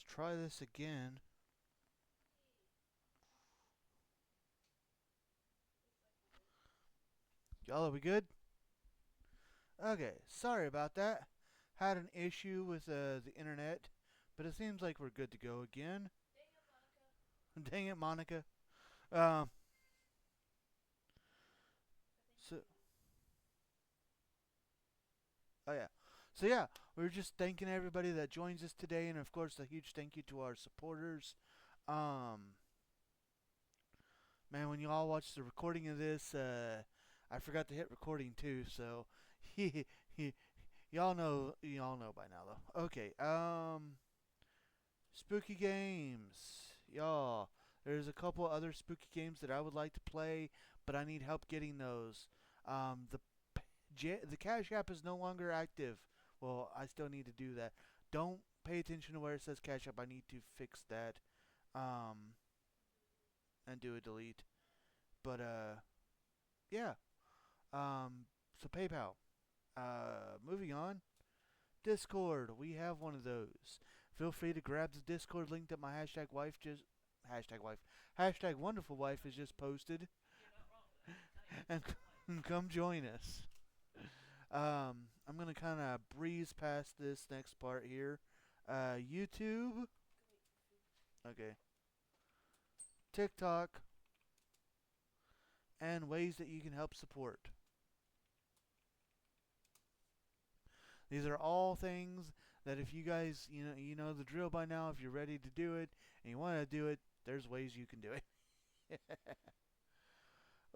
Let's try this again. Y'all, are we good? Okay, sorry about that. Had an issue with the internet, but it seems like we're good to go again. Dang it, Monica. Um, so, oh yeah. So yeah, we're just thanking everybody that joins us today, and of course, a huge thank you to our supporters. Um, Man, when you all watch the recording of this, I forgot to hit recording too, so y'all know by now though. Okay, spooky games, y'all. There's a couple other spooky games that I would like to play, but I need help getting those. The the Cash App is no longer active. Well, I still need to do that. Don't pay attention to where it says Cash App. I need to fix that, um, and do a delete. But yeah. So PayPal. Moving on. Discord. We have one of those. Feel free to grab the Discord link that my hashtag wonderful wife has just posted, and come join us. I'm gonna kind of breeze past this next part here. YouTube. Okay. TikTok. And ways that you can help support. These are all things that if you guys, you know the drill by now. If you're ready to do it and you want to do it, there's ways you can do it.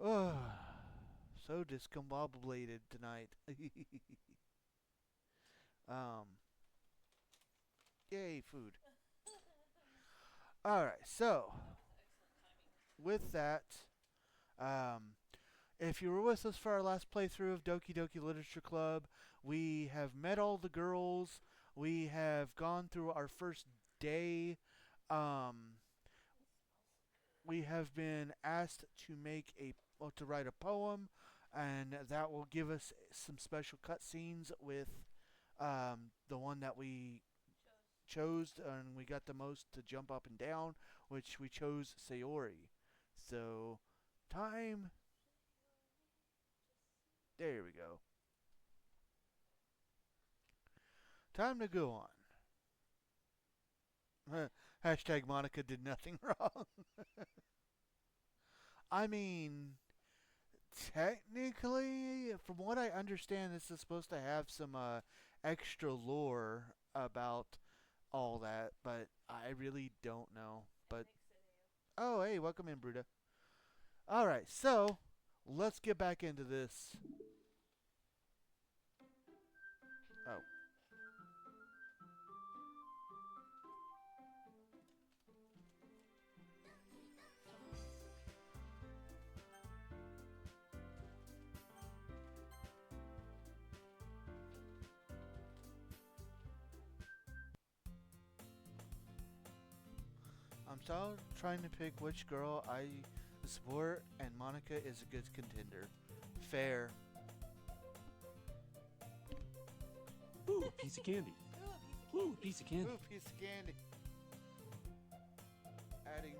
Oh, so discombobulated tonight. um, Yay, food. All right, so with that, um, if you were with us for our last playthrough of Doki Doki Literature Club, we have met all the girls. We have gone through our first day. Um, we have been asked to to write a poem, and that will give us some special cutscenes with the one that we chose, and we got the most to jump up and down, which we chose Sayori. So, time. There we go. Time to go on. Hashtag Monica did nothing wrong. I mean, technically, from what I understand, this is supposed to have some extra lore about all that, but I really don't know. But oh, hey, welcome in, Bruda. All right, so let's get back into this. Oh, I'm still trying to pick which girl I support, and Monica is a good contender. Fair. Ooh, piece of candy. Ooh, piece of candy. Ooh, piece of candy. Adding.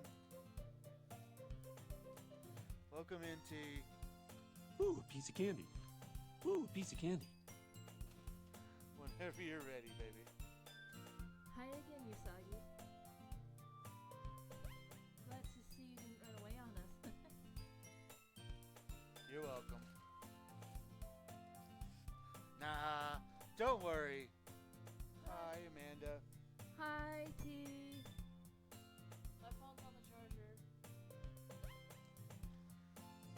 Welcome in, T. Ooh, piece of candy. Ooh, piece of candy. Whenever you're ready, baby. Hi again, Usagi. Glad to see you didn't run away on us. You're welcome. Nah, don't worry. Hi, Amanda. Hi, T. My phone's on the charger.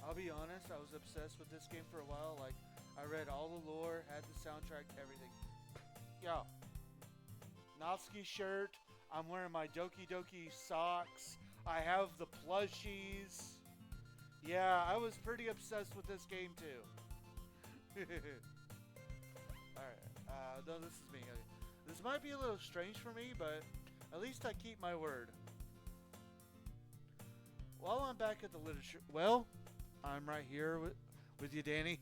I'll be honest, I was obsessed with this game for a while. Like, I read all the lore, had the soundtrack, everything. Yo, Natsuki shirt. I'm wearing my Doki Doki socks. I have the plushies. Yeah, I was pretty obsessed with this game too. Alright, no, this is me. Okay. This might be a little strange for me, but at least I keep my word. While I'm back at the literature... Well, I'm right here with you, Danny.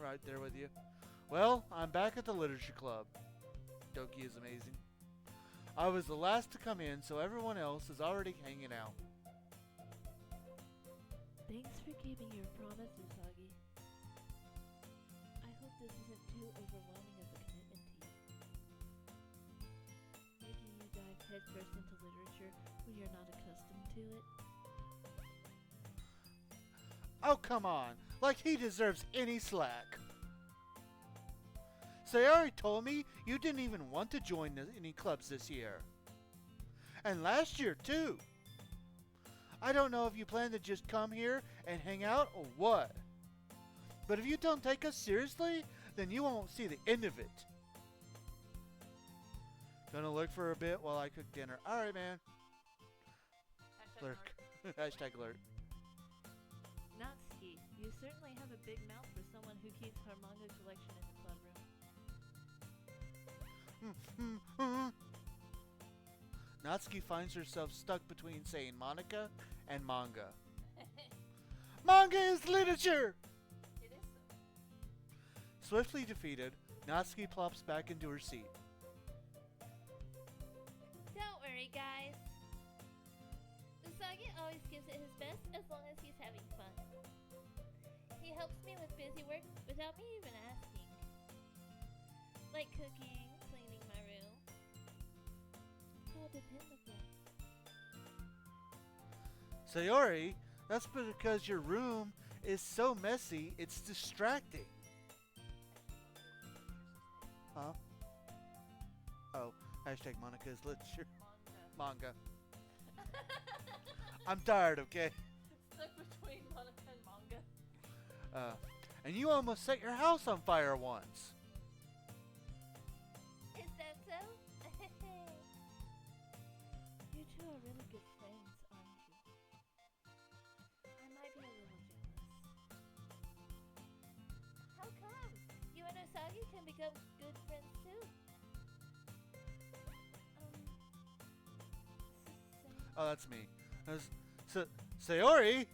Right there with you. Well, I'm back at the literature club. Doki is amazing. I was the last to come in, so everyone else is already hanging out. Thanks for keeping your promise, Usagi. I hope this isn't too overwhelming of a commitment to you. Making you dive headfirst into literature when you're not accustomed to it. Oh, come on. Like he deserves any slack. Sayori told me you didn't even want to join any clubs this year. And last year, too. I don't know if you plan to just come here and hang out or what. But if you don't take us seriously, then you won't see the end of it. Gonna look for a bit while I cook dinner. Alright, man. Lurk. Hashtag lurk. Natsuki, you certainly have a big mouth for someone who keeps her manga collection in the club room. Natsuki finds herself stuck between saying Monica and manga. Manga is literature! It is so. Swiftly defeated, Natsuki plops back into her seat. Don't worry, guys. Usagi always gives it his best as long as he's having fun. He helps me with busy work without me even asking. Like cooking, cleaning my room. How dependable. Sayori, that's because your room is so messy, it's distracting. Huh? Oh, hashtag Monica is literature. Manga. I'm tired, okay? Stuck between Monica and manga. And you almost set your house on fire once. Is that so? You two are really good friends, aren't you? I might be a little jealous. How come? You and Usagi can become good friends too. Oh, that's me. Sayori!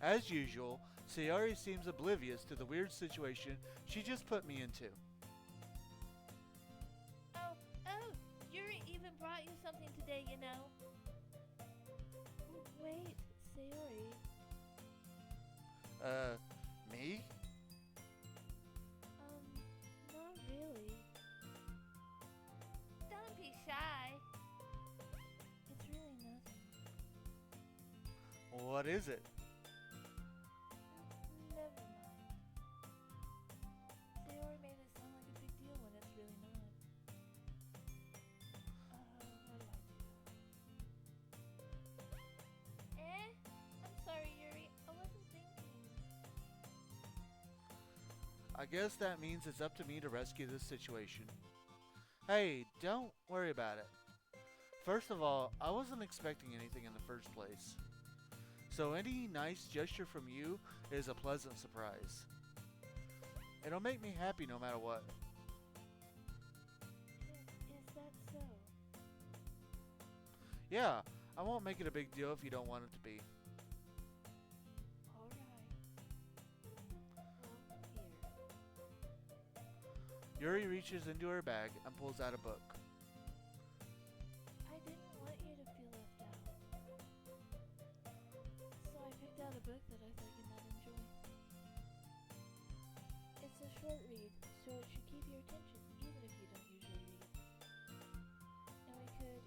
As usual, Sayori seems oblivious to the weird situation she just put me into. Oh, Yuri even brought you something today, you know. Wait, Sayori. Me? Not really. Don't be shy. It's really nothing. What is it? Never mind. Sayori made it sound like a big deal when it's really not. What do? I'm sorry, Yuri. I wasn't thinking. I guess that means it's up to me to rescue this situation. Hey, don't worry about it. First of all, I wasn't expecting anything in the first place. So any nice gesture from you is a pleasant surprise. It'll make me happy no matter what. Is that so? Yeah, I won't make it a big deal if you don't want it to be. Alright. Here. Yuri reaches into her bag and pulls out a book. I didn't want you to feel left out. So I picked out a book that I thought you might enjoy. It's a short read, so it should keep your attention even if you don't usually read. And we could,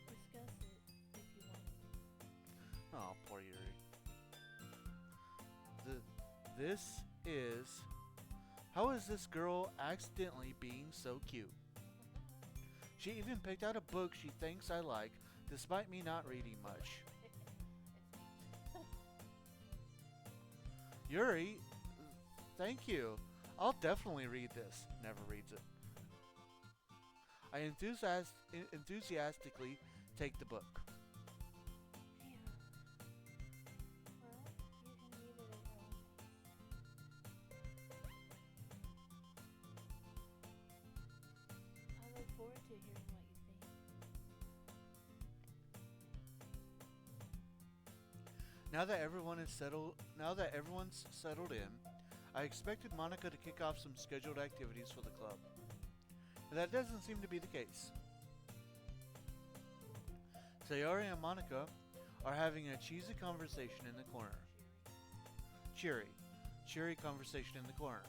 discuss it if you wanted. Oh, poor Yuri. This is... How is this girl accidentally being so cute? She even picked out a book she thinks I like, despite me not reading much. Yuri, thank you. I'll definitely read this. Never reads it. I enthusiastically take the book. Phew. Well, you can read it at your own pace. I look forward to hearing what you think. Now that everyone's settled in, I expected Monica to kick off some scheduled activities for the club. But that doesn't seem to be the case. Sayori and Monica are having a cheesy conversation in the corner. Cheery conversation in the corner.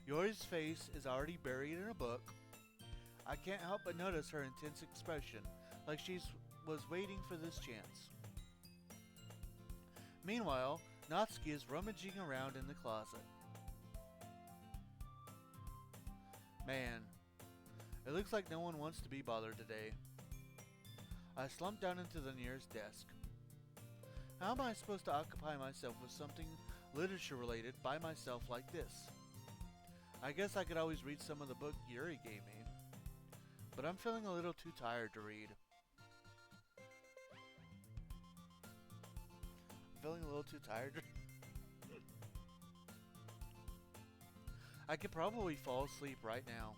Yori's face is already buried in a book. I can't help but notice her intense expression, like she was waiting for this chance. Meanwhile, Natsuki is rummaging around in the closet. Man, it looks like no one wants to be bothered today. I slump down into the nearest desk. How am I supposed to occupy myself with something literature related by myself like this? I guess I could always read some of the book Yuri gave me, but I'm feeling a little too tired to read. Feeling a little too tired. I could probably fall asleep right now.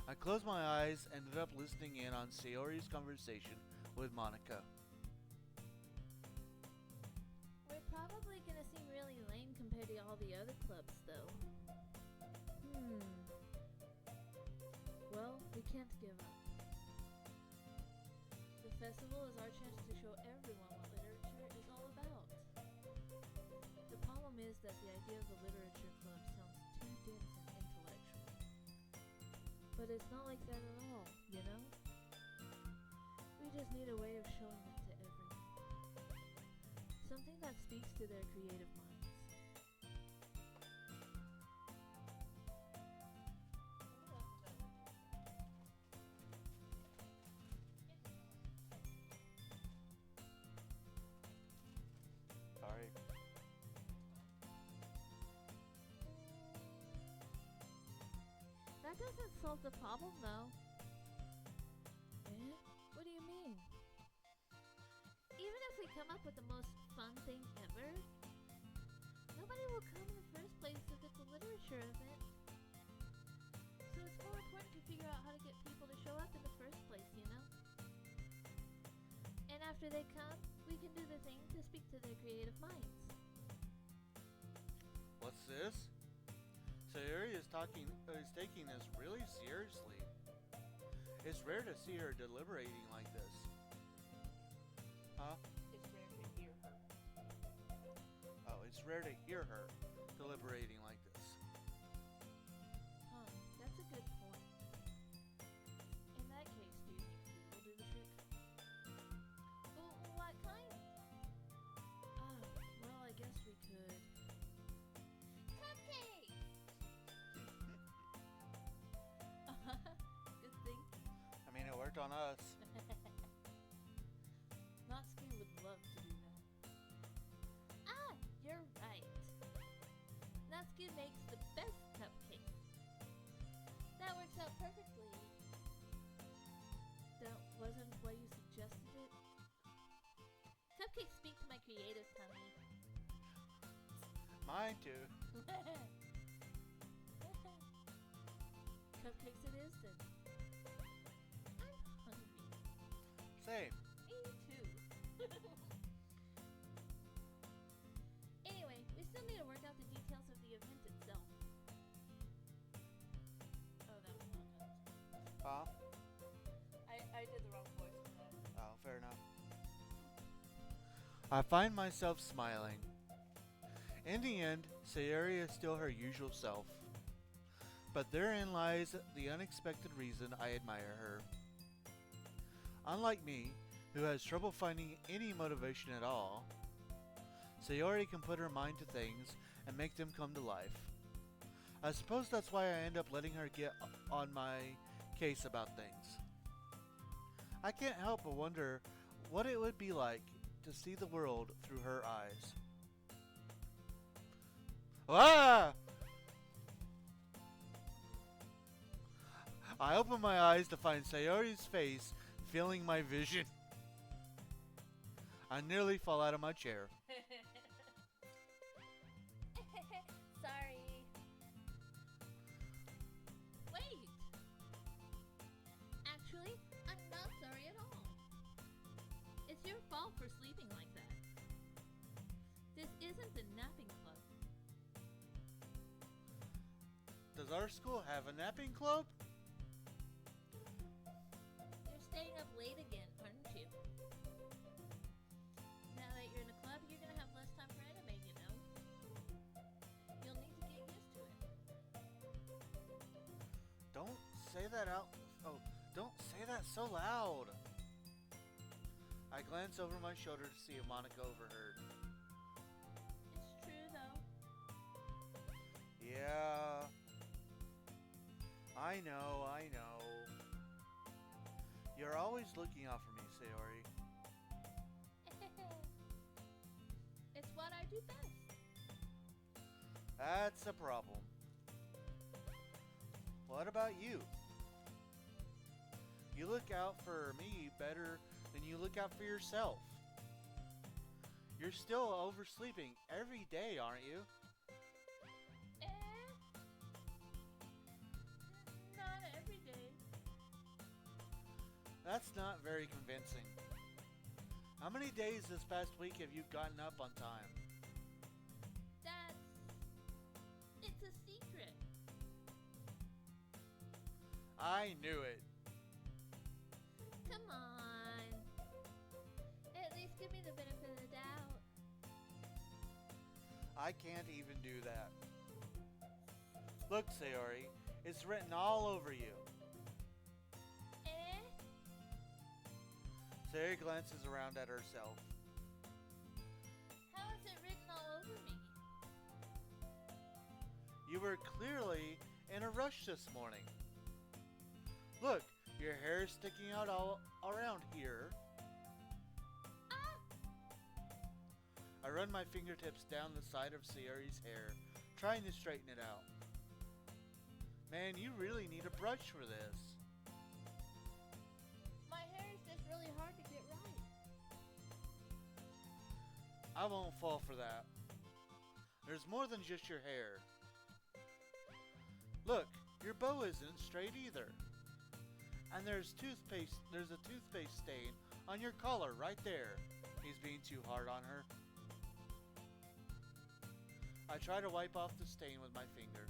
I closed my eyes and ended up listening in on Sayori's conversation with Monica. We're probably gonna seem really lame compared to all the other clubs, though. Well, we can't give up. The festival is our chance to show everyone what literature is all about. The problem is that the idea of the literature club sounds too dense and intellectual. But it's not like that at all, you know? We just need a way of showing it to everyone. Something that speaks to their creative minds. Sorry. That doesn't solve the problem, though. Eh? What do you mean? Even if we come up with the most fun thing ever, nobody will come in the first place if it's a literature event. So it's more important to figure out how to get people to show up in the first place, you know? And after they come, we can do the thing to speak to their creative minds. What's this? Sayori is taking this really seriously. It's rare to see her deliberating like this. Huh? It's rare to hear her. Oh, it's rare to hear her deliberating like this. Huh, that's a good point. In that case, do you think food will do the trick? What kind? Well, I guess we could. Cupcakes! Good thinking. I mean, it worked on us. Natsuki would love to do that. Ah, you're right. Natsuki makes the best cupcakes. That works out perfectly. That wasn't why you suggested it? Cupcakes speak to my creative tummy. Mine too. Cupcakes it is, then. I'm hungry. Same. Me too. Anyway, we still need to work out the details of the event itself. Oh, that was not us. Huh? I did the wrong voice for that. Oh, fair enough. I find myself smiling. In the end, Sayori is still her usual self. But therein lies the unexpected reason I admire her. Unlike me, who has trouble finding any motivation at all, Sayori can put her mind to things and make them come to life. I suppose that's why I end up letting her get on my case about things. I can't help but wonder what it would be like to see the world through her eyes. Ah! I open my eyes to find Sayori's face filling my vision. I nearly fall out of my chair. Sorry. Wait. Actually, I'm not sorry at all. It's your fault for sleeping like that. Does our school have a napping club? You're staying up late again, aren't you? Now that you're in a club, you're gonna have less time for anime, you know? You'll need to get used to it. Don't say that out. Oh, don't say that so loud. I glance over my shoulder to see if Monica overheard. It's true, though. Yeah. I know. You're always looking out for me, Sayori. It's what I do best. That's a problem. What about you? You look out for me better than you look out for yourself. You're still oversleeping every day, aren't you? Not every day. That's not very convincing. How many days this past week have you gotten up on time? It's a secret. I knew it. Come on. At least give me the benefit of the doubt. I can't even do that. Look, Sayori, it's written all over you. Sayori glances around at herself. How is it written all over me? You were clearly in a rush this morning. Look, your hair is sticking out all around here. I run my fingertips down the side of Sayori's hair, trying to straighten it out. Man, you really need a brush for this. My hair is just really hard to get right. I won't fall for that. There's more than just your hair. Look, your bow isn't straight either. And there's a toothpaste stain on your collar right there. He's being too hard on her. I try to wipe off the stain with my finger.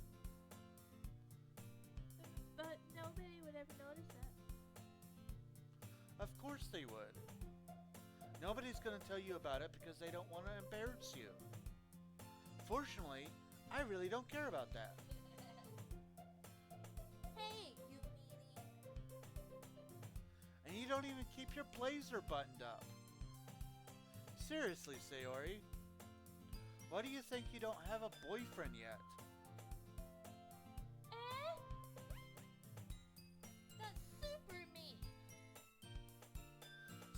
But nobody would ever notice that. Of course they would. Nobody's going to tell you about it because they don't want to embarrass you. Fortunately, I really don't care about that. Hey, you meanie. And you don't even keep your blazer buttoned up. Seriously, Sayori. Why do you think you don't have a boyfriend yet? That's super mean.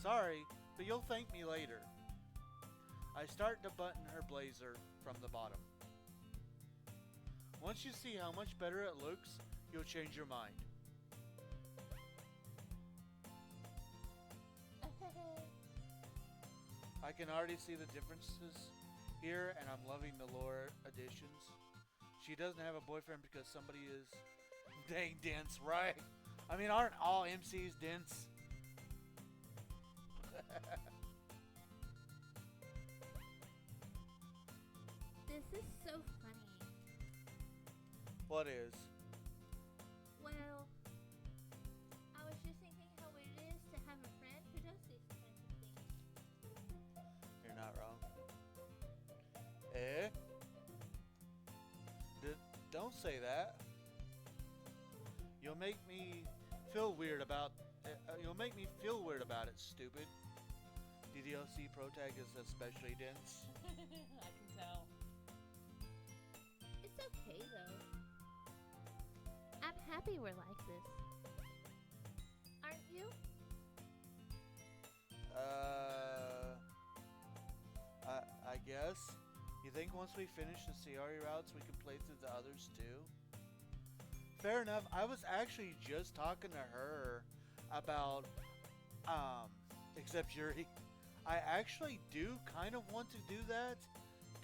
Sorry, but you'll thank me later. I start to button her blazer from the bottom. Once you see how much better it looks, you'll change your mind. I can already see the differences here, and I'm loving the lore additions. She doesn't have a boyfriend because somebody is dang dense, right? I mean, aren't all MCs dense? This is so funny. What is? Well, I was just thinking how weird it is to have a friend who does these kinds of things. You're not wrong. Eh? Don't say that. You'll make me feel weird about. You'll make me feel weird about it, stupid. DDLC Protag is especially dense. I can tell. It's okay though. I'm happy we're like this. Aren't you? I guess. You think once we finish the CRE routes, we can play through the others too? Fair enough. I was actually just talking to her about, except Yuri. I actually do kind of want to do that.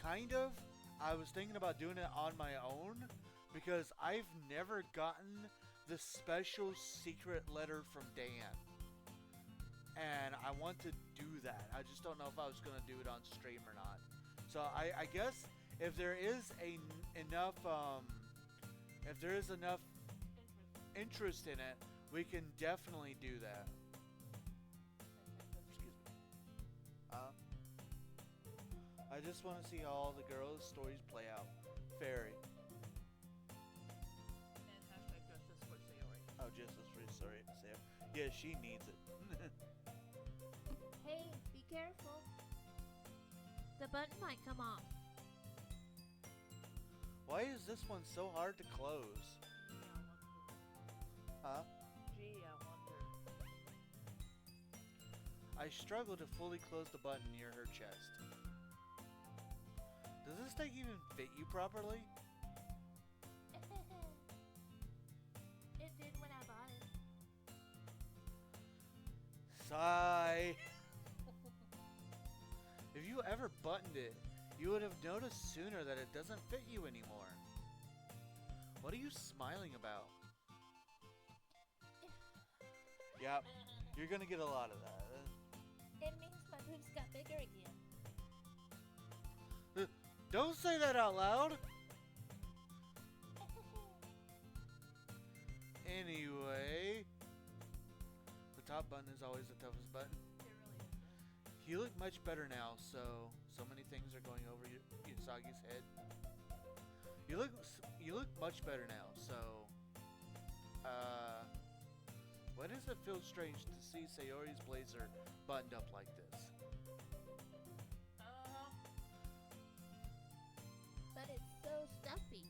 Kind of. I was thinking about doing it on my own because I've never gotten the special secret letter from Dan. And I want to do that. I just don't know if I was going to do it on stream or not. So I guess if there is enough If there is enough Interest. interest in it, we can definitely do that. Excuse me. I just want to see how all the girls' stories play out. Fairy. And hashtag justice for Sayori. Oh, Justice for sorry, Sam. Yeah, she needs it. Hey, be careful. The button might come off. Why is this one so hard to close? Huh? Gee, I wonder. I struggle to fully close the button near her chest. Does this thing even fit you properly? It did when I bought it. Sigh. If you ever buttoned it, you would have noticed sooner that it doesn't fit you anymore. What are you smiling about? Yep, you're gonna get a lot of that. It means my boobs got bigger again. Don't say that out loud! Anyway, the top button is always the toughest button. It really is. You look much better now, so many things are going over Usagi's head. You look much better now, so why does it feel strange to see Sayori's blazer buttoned up like this? But it's so stuffy.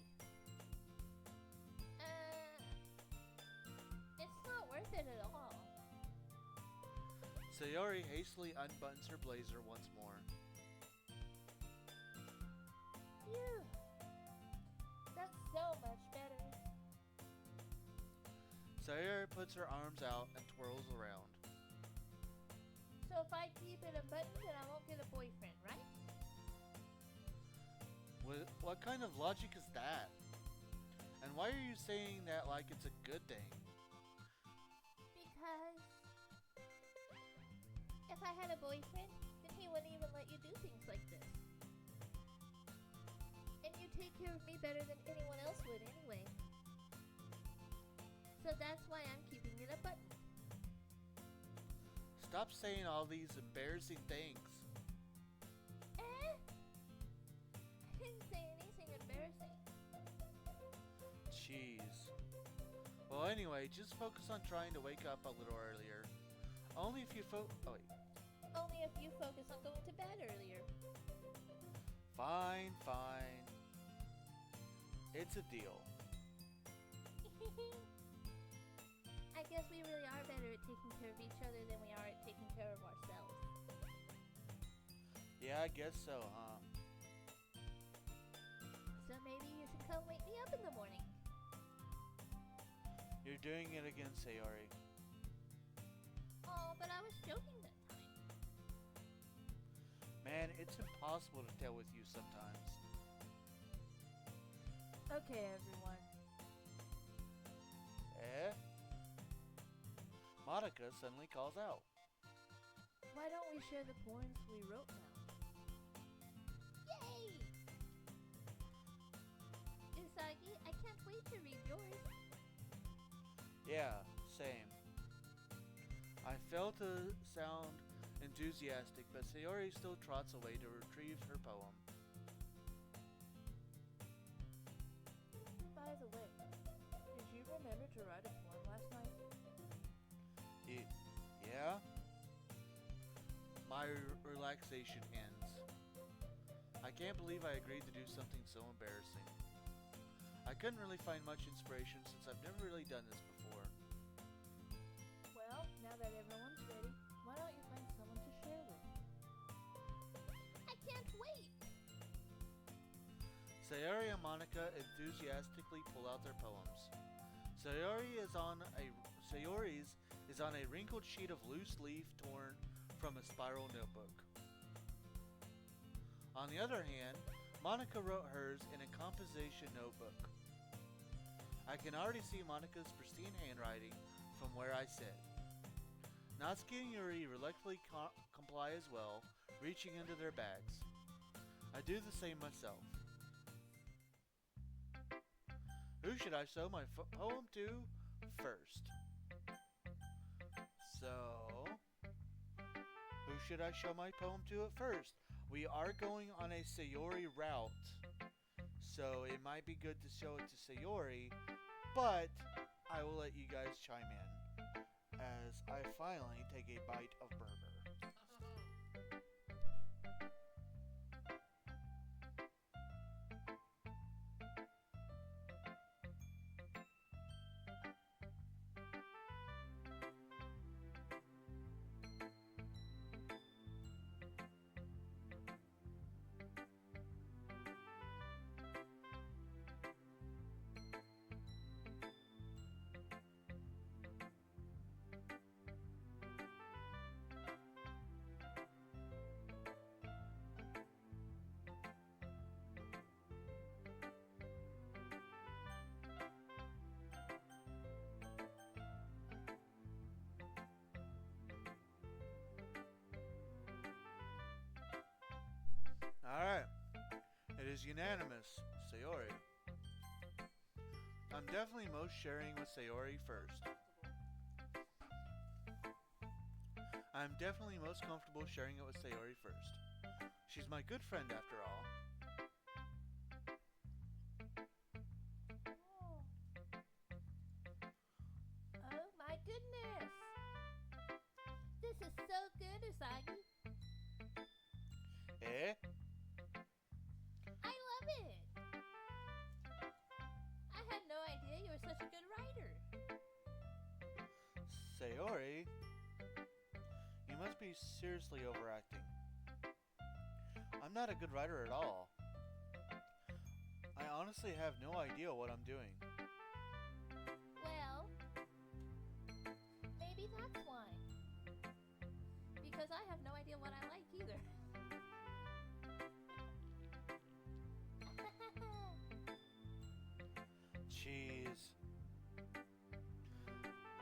It's not worth it at all. Sayori hastily unbuttons her blazer once more. Phew. That's so much better. Sayori puts her arms out and twirls around. So if I keep it unbuttoned, then I won't get a boyfriend, right? What kind of logic is that? And why are you saying that like it's a good thing? Because if I had a boyfriend, then he wouldn't even let you do things like this. And you take care of me better than anyone else would anyway. So that's why I'm keeping it unbuttoned. Stop saying all these embarrassing things. I didn't say anything embarrassing. Jeez. Well, anyway, just focus on trying to wake up a little earlier. Only if you oh wait. Only if you focus on going to bed earlier. Fine, fine. It's a deal. I guess we really are better at taking care of each other than we are at taking care of ourselves. Yeah, I guess so, huh? So maybe you should come wake me up in the morning. You're doing it again, Sayori. Oh, but I was joking that time. Man, it's impossible to tell with you sometimes. Okay, everyone. Eh? Monica suddenly calls out. Why don't we share the poems we wrote now? Yay! Usagi, I can't wait to read yours. Yeah, same. I fail to sound enthusiastic, but Sayori still trots away to retrieve her poem. By the way, did you remember to write a poem last night? Yeah? My relaxation ends. I can't believe I agreed to do something so embarrassing. I couldn't really find much inspiration since I've never really done this before. Well, now that everyone's ready, why don't you find someone to share with? I can't wait. Sayori and Monica enthusiastically pull out their poems. Sayori's is on a wrinkled sheet of loose leaf torn from a spiral notebook. On the other hand, Monica wrote hers in a composition notebook. I can already see Monica's pristine handwriting from where I sit. Natsuki and Yuri reluctantly comply as well, reaching into their bags. I do the same myself. Who should I show my poem to first? So, who should I show my poem to at first? We are going on a Sayori route, so it might be good to show it to Sayori, but I will let you guys chime in as I finally take a bite of burger. Alright, it is unanimous, Sayori. I'm definitely most sharing with Sayori first. I'm definitely most comfortable sharing it with Sayori first. She's my good friend after all. Oh my goodness! This is so good, Usagi. Eh? I love it. I had no idea you were such a good writer. Sayori, you must be seriously overacting. I'm not a good writer at all. I honestly have no idea what I'm doing. Well, maybe that's why. Because I have no idea what I like either. Jeez.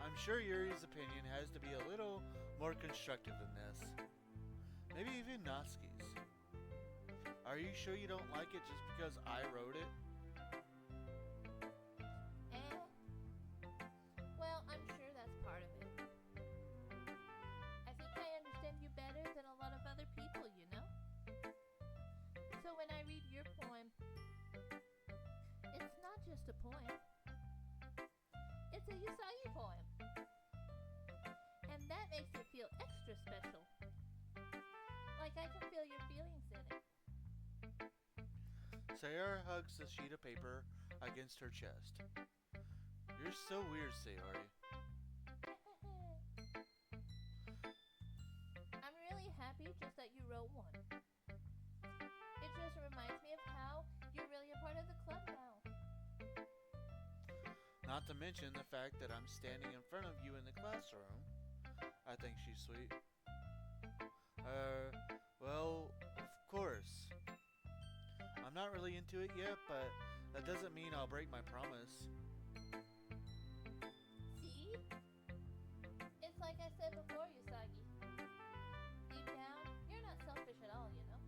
I'm sure Yuri's opinion has to be a little more constructive than this. Maybe even Natsuki's. Are you sure you don't like it just because I wrote it? Well, I'm sure that's part of it. I think I understand you better than a lot of other people, you know? So when I read your poem, it's not just a poem. It's a Usagi poem. And that makes it feel extra special. Like I can feel your feelings in it. Sayori hugs the sheet of paper against her chest. You're so weird, Sayori. I'm really happy just that you wrote one. It just reminds me of how you're really a part of the club now. Not to mention the fact that I'm standing in front of you in the classroom. I think she's sweet. Well, of course. I'm not really into it yet, but that doesn't mean I'll break my promise. See? It's like I said before, Usagi. Deep down, you're not selfish at all, you know?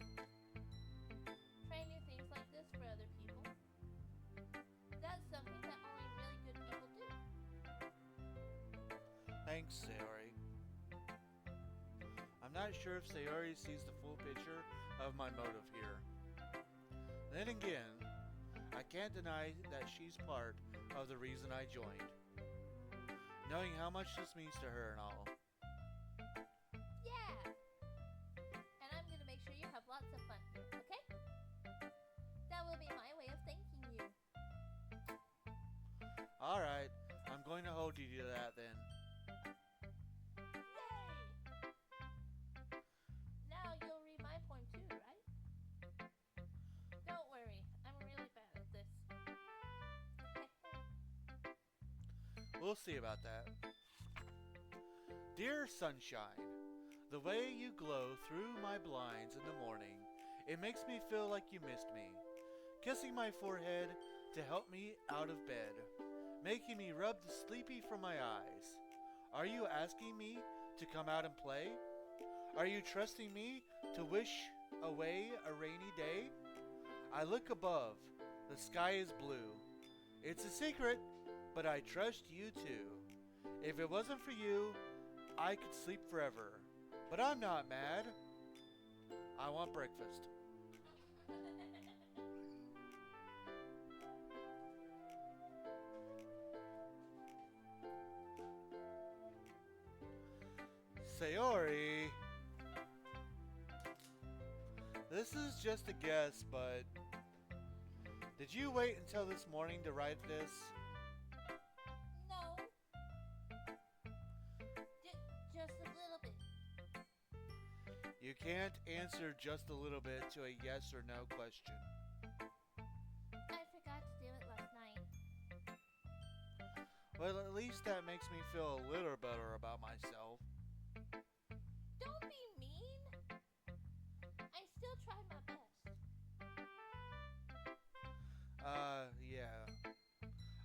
Trying new things like this for other people. That's something that only really good people do. Thanks, Sayori. I'm not sure if Sayori sees the full picture of my motive here. Then again, I can't deny that she's part of the reason I joined. Knowing how much this means to her and all. Yeah! And I'm gonna make sure you have lots of fun here, okay? That will be my way of thanking you. Alright, I'm going to hold you to that then. Yay! Now you'll read my poem too, right? Don't worry, I'm really bad at this. We'll see about that. Dear sunshine, the way you glow through my blinds in the morning, it makes me feel like you missed me. Kissing my forehead to help me out of bed, making me rub the sleepy from my eyes. Are you asking me to come out and play? Are you trusting me to wish away a rainy day? I look above. The sky is blue. It's a secret, but I trust you too. If it wasn't for you, I could sleep forever. But I'm not mad. I want breakfast. Sayori. This is just a guess, but did you wait until this morning to write this? No. Just a little bit. You can't answer just a little bit to a yes or no question. I forgot to do it last night. Well, at least that makes me feel a little better about myself. Don't be mean. I still tried my best. Yeah.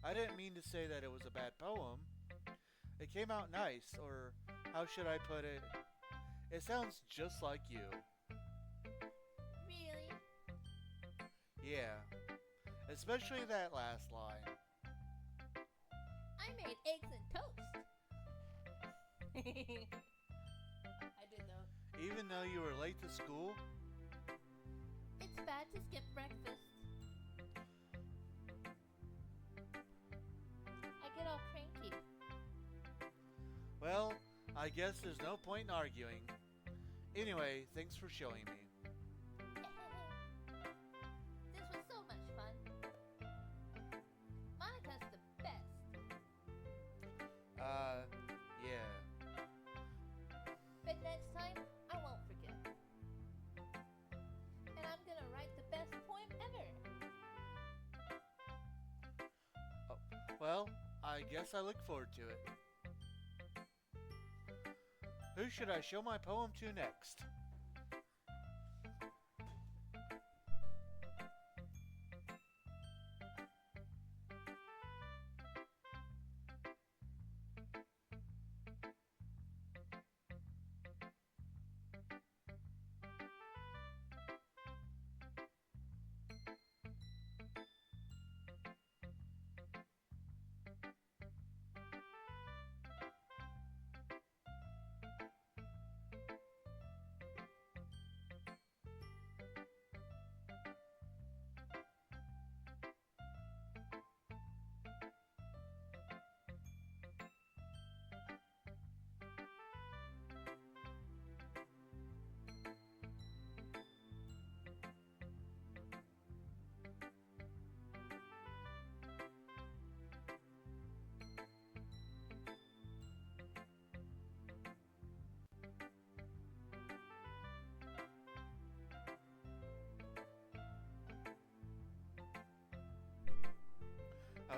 I didn't mean to say that it was a bad poem. It came out nice, or how should I put it? It sounds just like you. Really? Yeah. Especially that last line. I made eggs and toast. I did though. Even though you were late to school? It's bad to skip breakfast. I get all cranky. Well, I guess there's no point in arguing. Anyway, thanks for showing me. This was so much fun. Monica's the best. Yeah. But next time, I won't forget. And I'm gonna write the best poem ever. Well, I guess I look forward to it. Who should I show my poem to next?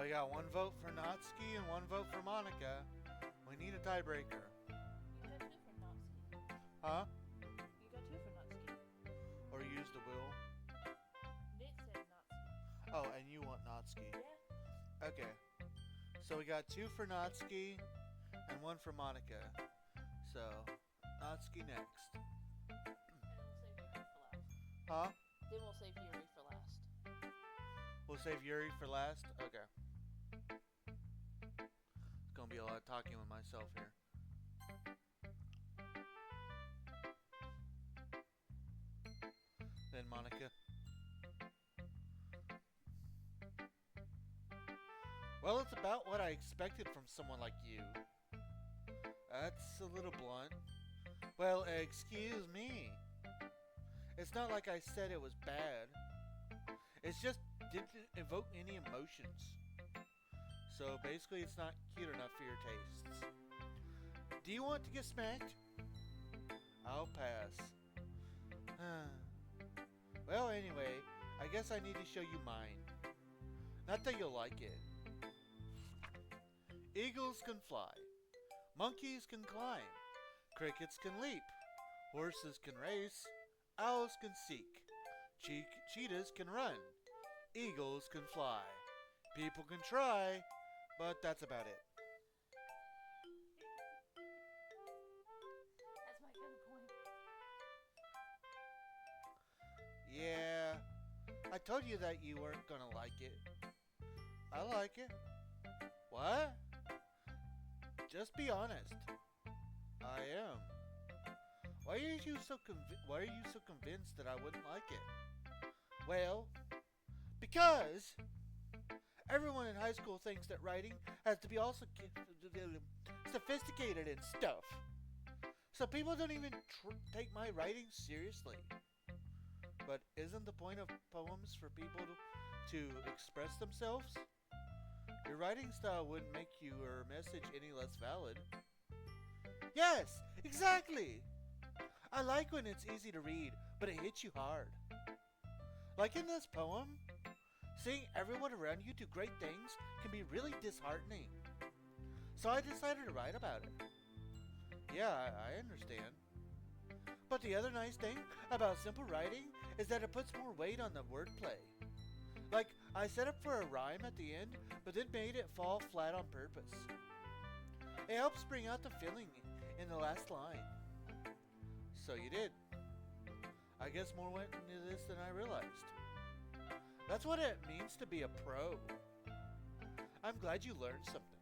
We got one vote for Natsuki and one vote for Monica. We need a tiebreaker. You got two for Natsuki. Huh? You got two for Natsuki. Or use the will? Nick said Natsuki. Oh, and you want Natsuki. Yeah. Okay. So we got two for Natsuki and one for Monica. So, Natsuki next. And Huh? we'll save Yuri for last. Then we'll save Yuri for last. We'll save Yuri for last? Okay. It's gonna be a lot of talking with myself here. Then Monica. Well, it's about what I expected from someone like you. That's a little blunt. Well, excuse me. It's not like I said it was bad. It's just didn't evoke any emotions. So basically it's not cute enough for your tastes. Do you want to get smacked? I'll pass. Well, anyway, I guess I need to show you mine. Not that you'll like it. Eagles can fly. Monkeys can climb. Crickets can leap. Horses can race. Owls can seek. Cheetahs can run. Eagles can fly. People can try, but that's about it. That's my kind of point. Yeah, I told you that you weren't gonna like it. I like it. What? Just be honest. I am. Why are you so convinced that I wouldn't like it? Well, because everyone in high school thinks that writing has to be also sophisticated and stuff. So people don't even take my writing seriously. But isn't the point of poems for people to express themselves? Your writing style wouldn't make your message any less valid. Yes, exactly! I like when it's easy to read, but it hits you hard. Like in this poem, seeing everyone around you do great things can be really disheartening. So I decided to write about it. Yeah, I understand. But the other nice thing about simple writing is that it puts more weight on the wordplay. Like, I set up for a rhyme at the end, but then made it fall flat on purpose. It helps bring out the feeling in the last line. So you did. I guess more went into this than I realized. That's what it means to be a pro. I'm glad you learned something.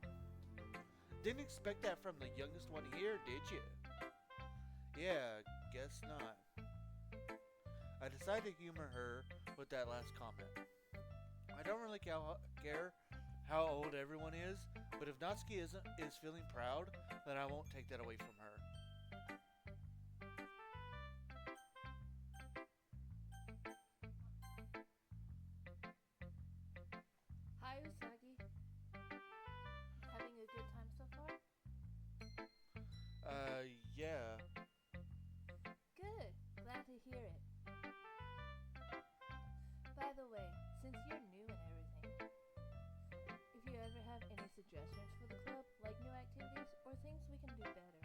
Didn't expect that from the youngest one here, did you? Yeah, guess not. I decided to humor her with that last comment. I don't really care how old everyone is, but if Natsuki is feeling proud, then I won't take that away from her. Hi, Usagi. Having a good time so far? Yeah. Good. Glad to hear it. By the way, since you're new and everything, if you ever have any suggestions for the club, like new activities or things we can do better,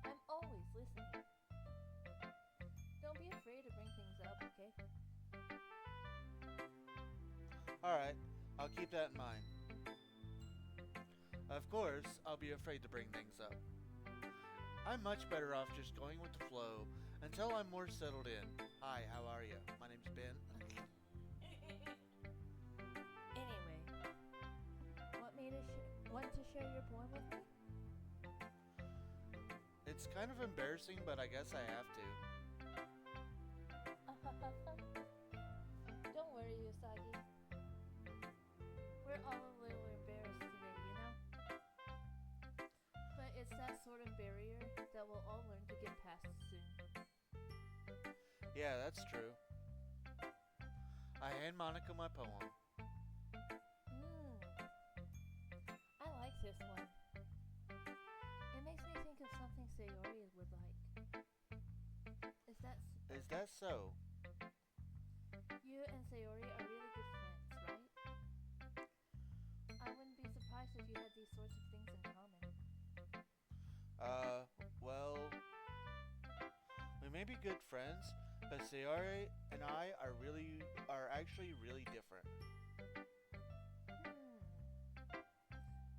I'm always listening. Don't be afraid to bring things up, okay? Alright, I'll keep that in mind. Of course, I'll be afraid to bring things up. I'm much better off just going with the flow until I'm more settled in. Hi, how are you? My name's Ben. Anyway, want to share your poem with me? It's kind of embarrassing, but I guess I have to. Don't worry, Usagi. We're all a little embarrassed today, you know? But it's that sort of barrier that we'll all learn to get past soon. Yeah, that's true. I hand Monica my poem. I like this one. It makes me think of something Sayori would like. Is that so? You and Sayori are really good friends, right? I wouldn't be surprised if you had these sorts of things in common. Well, we may be good friends, but Sayori and I are actually really different.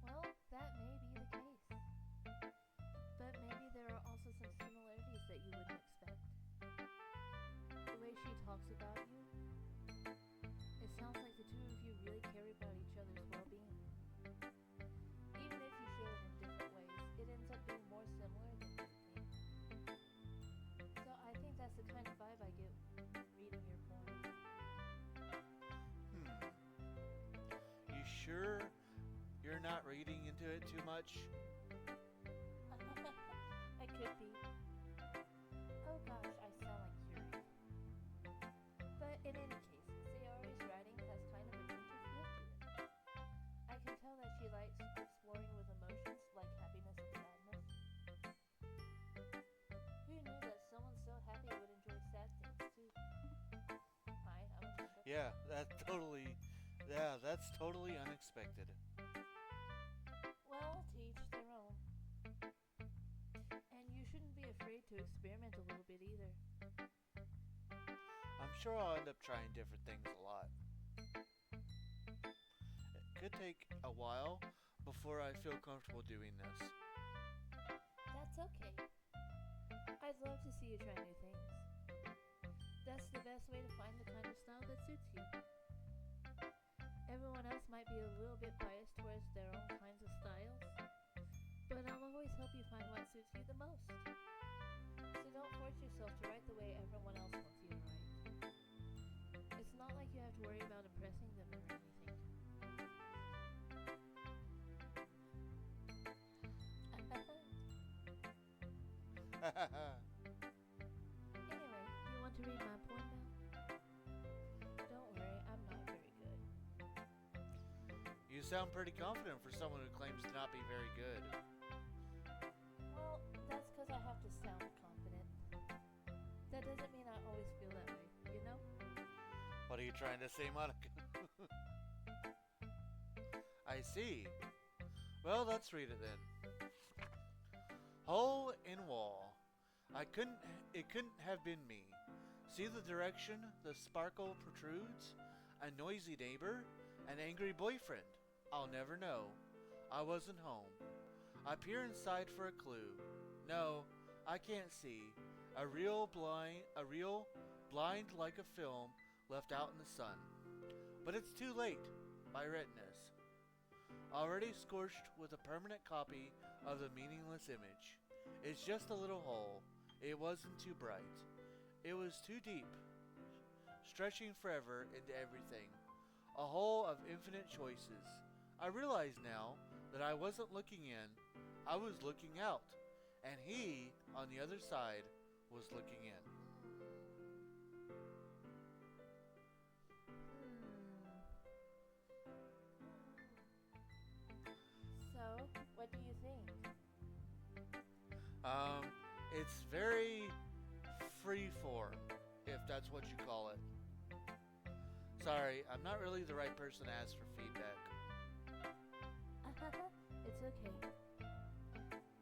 Well, that may be the case. But maybe there are also some similarities that you wouldn't expect. The way she talks about you, it sounds like the two of you really care about each other's well-being. Even if you show it in different ways, it ends up being more similar than you would think. So I think that's the kind of vibe I get reading your poem. You sure you're not reading into it too much? I could be. Oh gosh, I sound like Yuri. But in any case, Sayori's writing has kind of a gentle feel to it. I can tell that she likes exploring with emotions like happiness and sadness. Who knew that someone so happy would enjoy sad things too? Hi, I'm Amanda. Yeah, that's totally unexpected. Well, to each their own. And you shouldn't be afraid to experiment a little bit either. I'm sure I'll end up trying different things a lot. It could take a while before I feel comfortable doing this. That's okay. I'd love to see you try new things. That's the best way to find the kind of style that suits you. Everyone everyone else might be a little bit biased towards their own kinds of styles, but I'll always help you find what suits you the most. So don't force yourself to write the way everyone else wants you to write. It's not like you have to worry about impressing them or anything. Anyway, do you want to read my poem now? Don't worry, I'm not very good. You sound pretty confident for someone who claims to not be very good. Well, that's because I have to sound confident. That doesn't mean I always feel that way, you know? What are you trying to say, Monica? I see. Well, let's read it then. Hole in wall. It couldn't have been me. See the direction the sparkle protrudes? A noisy neighbor? An angry boyfriend? I'll never know. I wasn't home. I peer inside for a clue. No, I can't see. A real blind like a film left out in the sun. But it's too late. My retinas. Already scorched with a permanent copy of the meaningless image. It's just a little hole. It wasn't too bright. It was too deep, stretching forever into everything. A hole of infinite choices. I realize now that I wasn't looking in, I was looking out. And he, on the other side, was looking in. So, what do you think? It's very freeform, if that's what you call it. Sorry, I'm not really the right person to ask for feedback. It's okay.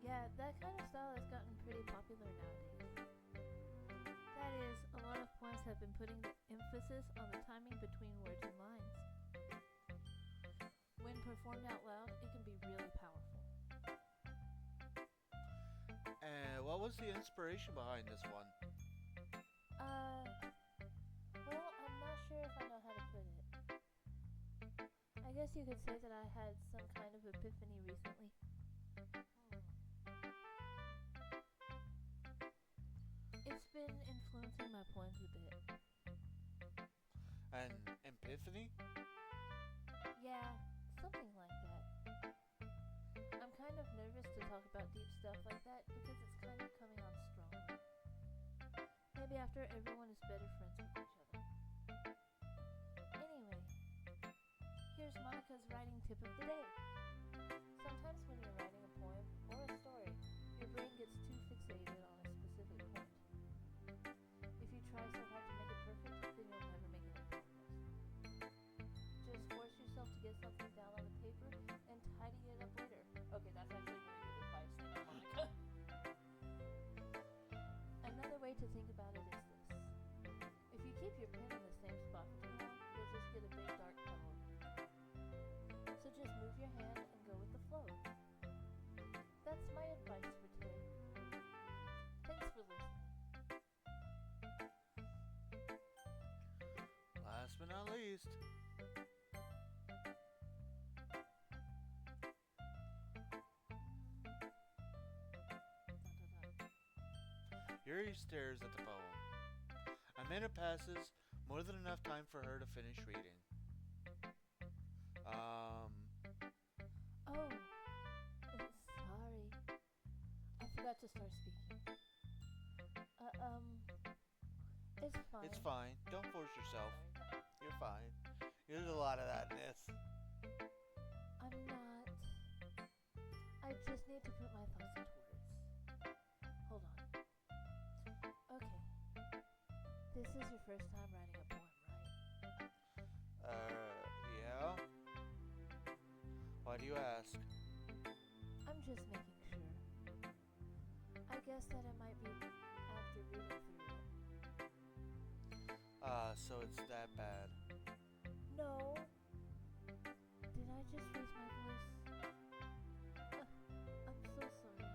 Yeah, that kind of style has gotten pretty popular nowadays. That is, a lot of poems have been putting the emphasis on the timing between words and lines. When performed out loud, it can be really powerful. And what was the inspiration behind this one? Well, I'm not sure if I know how to put it. I guess you could say that I had some kind of epiphany recently. It's been influencing my poems a bit. An epiphany? Yeah, something like that. I'm kind of nervous to talk about deep stuff like that because it's kind of coming on strong. Maybe after everyone is better friends with each other. Anyway, here's Monica's writing tip of the day. Sometimes when you're writing a poem or a story, your brain gets too fixated on a specific point. If you try so hard to make it perfect, then you'll never make any progress. Just force yourself to get something down on the paper and tidy it up later. Okay, that's actually really good advice. Thank you, Monica. Another way to think about it is this. If you keep your pen in the same spot for too long, you'll just get a big dark puddle. So just move your hand and go with the flow. That's my advice for today. Thanks for listening. Last but not least. Yuri stares at the poem. A minute passes, more than enough time for her to finish reading. Oh, sorry. I forgot to start speaking. It's fine. It's fine. Don't force yourself. Sorry. You're fine. There's a lot of that in this. I'm not. I just need to put my thoughts into words. Hold on. Okay. This is your first time writing a poem, right? Yeah? Why do you ask? I'm just making sure. I guess that it might be after reading through it. So it's that bad. No. Did I just raise my voice? I'm so sorry.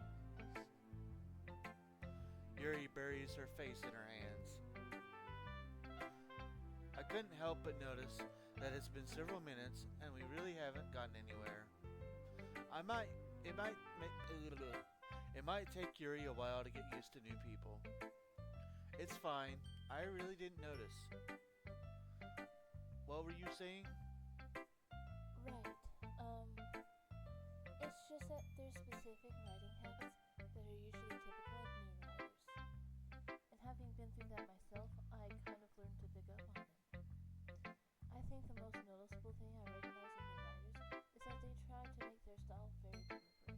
Yuri buries her face in her hands. I couldn't help but notice that it's been several minutes and we really haven't gotten anywhere. I might, it might, it might take Yuri a while to get used to new people. It's fine. I really didn't notice. What were you saying? Right. It's just that there's specific writing habits that are usually typical of new writers. And having been through that myself, I kind of learned to pick up on them. I think the most noticeable thing I recognize in new writers is that they try to make their style very deliberate.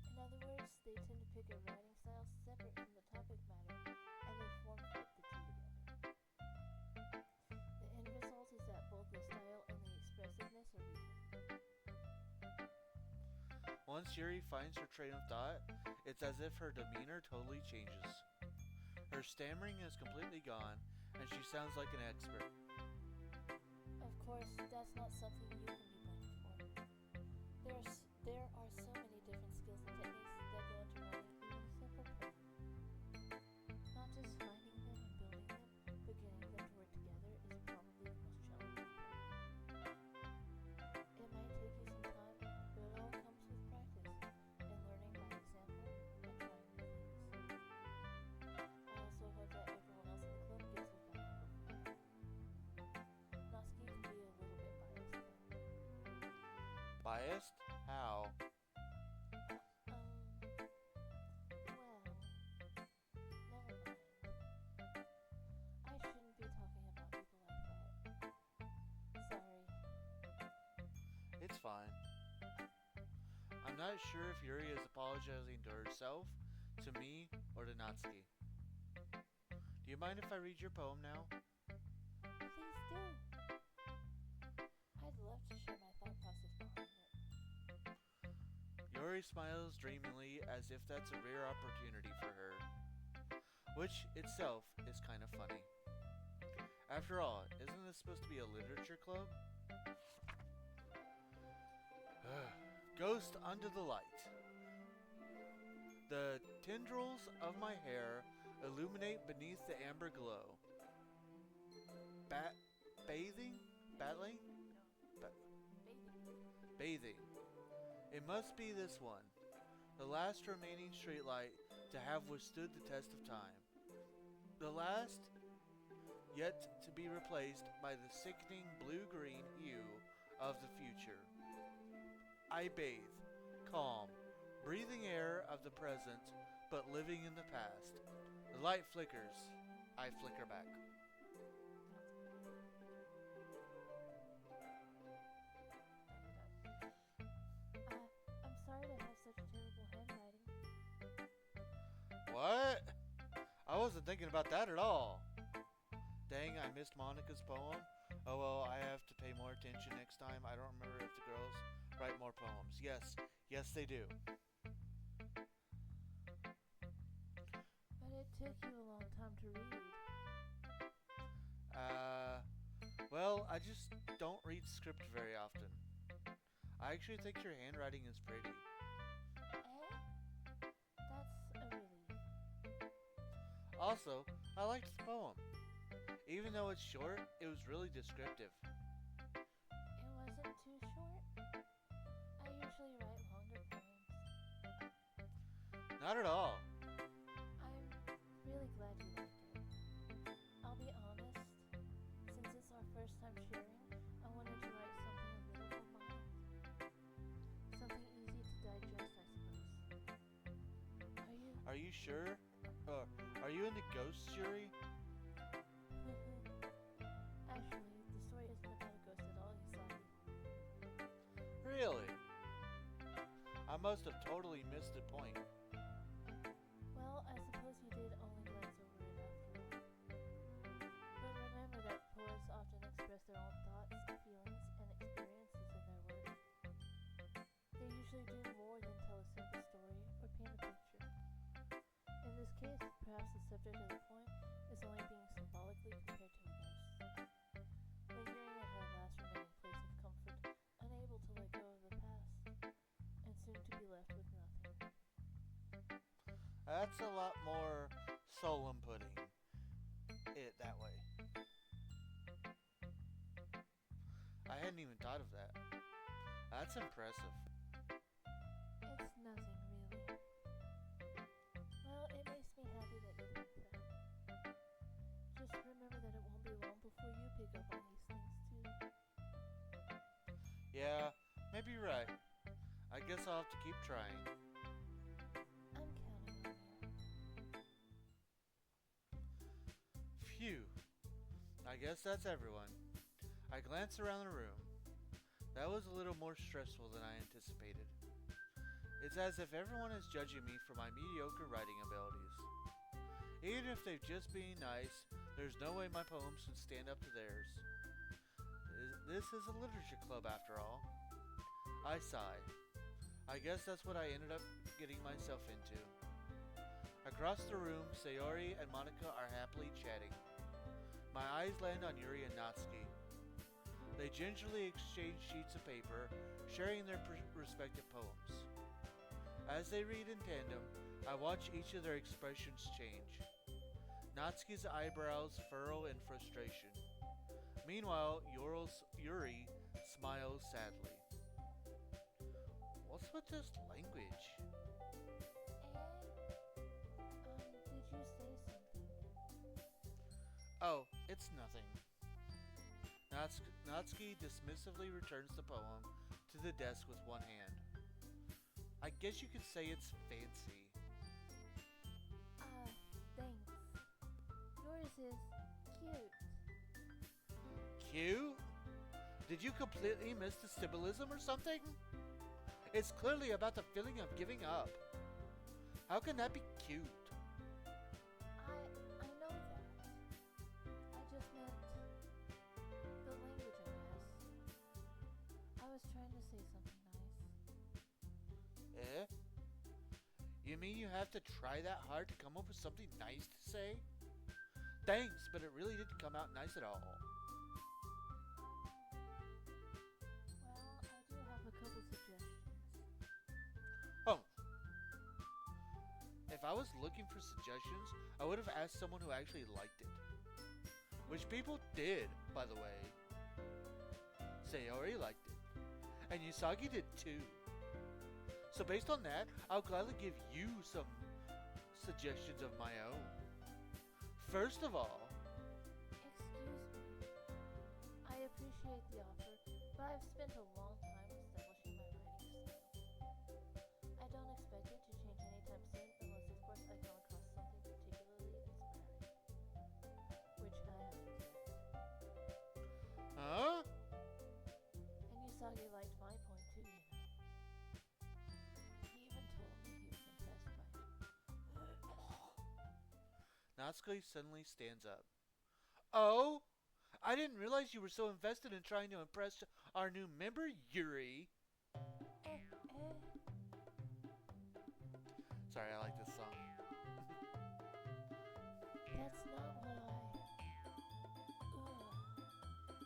In other words, they tend to pick a writing style separate from the topic matter, and they form fit the two together. The end result is that both the style and the expressiveness are weakened. Once Yuri finds her train of thought, it's as if her demeanor totally changes. Her stammering is completely gone, and she sounds like an expert. Of course, that's not something you can be blamed for. There are so many different skills and techniques that go into writing even a simple poem. Not just finding them and building them, but getting them to work together is probably the most challenging part. It might take you some time, but it all comes with practice and learning by example and trying new things. I also hope that everyone else in the club gets what that book about. Natsuki can be a little bit biased though. Biased? How? Well, never mind. I shouldn't be talking about people like that. Sorry. It's fine. I'm not sure if Yuri is apologizing to herself, to me, or to Natsuki. Do you mind if I read your poem now? Please do. I'd love to share my thought process behind it. Yuri smiles dreamily as if that's a rare opportunity for her, which itself is kind of funny. After all, isn't this supposed to be a literature club? Ghost under the light. The tendrils of my hair illuminate beneath the amber glow. Bathing? Battling? Bathing. It must be this one, the last remaining streetlight to have withstood the test of time. The last, yet to be replaced by the sickening blue-green hue of the future. I bathe, calm, breathing air of the present, but living in the past. The light flickers. I flicker back. I'm sorry to have such terrible handwriting. What? I wasn't thinking about that at all. Dang, I missed Monica's poem. Oh well, I have to pay more attention next time. I don't remember if the girls write more poems. Yes, they do. But it took you a long time to read. Well, I just don't read script very often. I actually think your handwriting is pretty. Eh? That's a relief. Also, I liked the poem. Even though it's short, it was really descriptive. It wasn't too short. I usually write longer poems. Not at all. I'm really glad you like it. I'll be honest, since it's our first time sharing, I wanted to write something a little more mild. Something easy to digest, I suppose. Are you sure? Are you into ghosts, Yuri? Actually, the story isn't about a ghost at all, Hisaki. Really? I must have totally missed the point. Well, I suppose you did only glance over it after all. But remember that poets often express their own thoughts, feelings, and experiences in their work. They usually do more than tell a simple story or paint a picture. In this case, perhaps the subject of the poem is only being symbolically compared to a ghost, lingering at her last remaining place of comfort, unable to let go of the past, and soon to be left with nothing. That's a lot more solemn putting it that way. hadn't even thought of that. That's impressive. It's nothing, really. Well, it makes me happy that you think that. Just remember that it won't be long before you pick up on these things, too. Yeah, maybe you're right. I guess I'll have to keep trying. I'm counting on you. Phew. I guess that's everyone. I glanced around the room. That was a little more stressful than I anticipated. It's as if everyone is judging me for my mediocre writing abilities. Even if they've just been nice, there's no way my poems would stand up to theirs. This is a literature club after all. I sigh. I guess that's what I ended up getting myself into. Across the room, Sayori and Monica are happily chatting. My eyes land on Yuri and Natsuki. They gingerly exchange sheets of paper, sharing their respective poems. As they read in tandem, I watch each of their expressions change. Natsuki's eyebrows furrow in frustration. Meanwhile, Yuri smiles sadly. What's with this language? Did you say something? Oh, it's nothing. Natsuki dismissively returns the poem to the desk with one hand. I guess you could say it's fancy. Thanks. Yours is cute. Cute? Did you completely miss the symbolism or something? It's clearly about the feeling of giving up. How can that be cute? I know that. I just meant the language, I guess. I was trying to say something nice. Eh? You mean you have to try that hard to come up with something nice to say? Thanks, but it really didn't come out nice at all. Well, I do have a couple suggestions. Oh. If I was looking for suggestions, I would have asked someone who actually liked it. Which people did, by the way. Sayori liked it. And Usagi did too. So based on that, I'll gladly give you some suggestions of my own. First of all, Excuse me. I appreciate the offer, but I've spent a long time establishing my writing style. I don't expect it to change anytime soon, unless of course I come across something particularly inspiring. Which I haven't yet. huh? And Usagi liked my point too, you know. He even told me he was impressed by it. Natsuki suddenly stands up. Oh? I didn't realize you were so invested in trying to impress our new member, Yuri. Sorry, I like this song. That's not what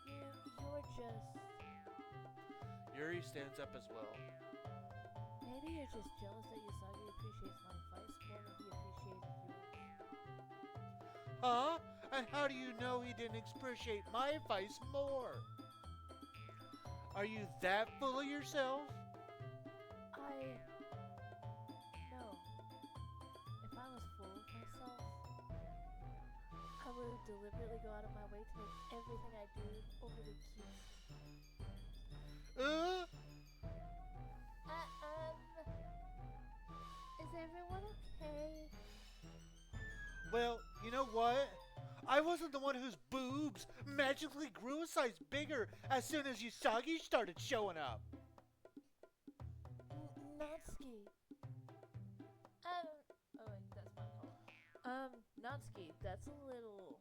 You're just... Yuri stands up as well. Maybe you're just jealous that Usagi appreciates my advice more than he appreciated yours. Huh? And how do you know he didn't appreciate my advice more? Are you that full of yourself? No. If I was full of myself, I would deliberately go out of my way to make everything I do overly cute. Is everyone okay? Well, you know what? I wasn't the one whose boobs magically grew a size bigger as soon as Usagi started showing up. Natsuki. Oh wait, that's my fault. Natsuki, that's a little...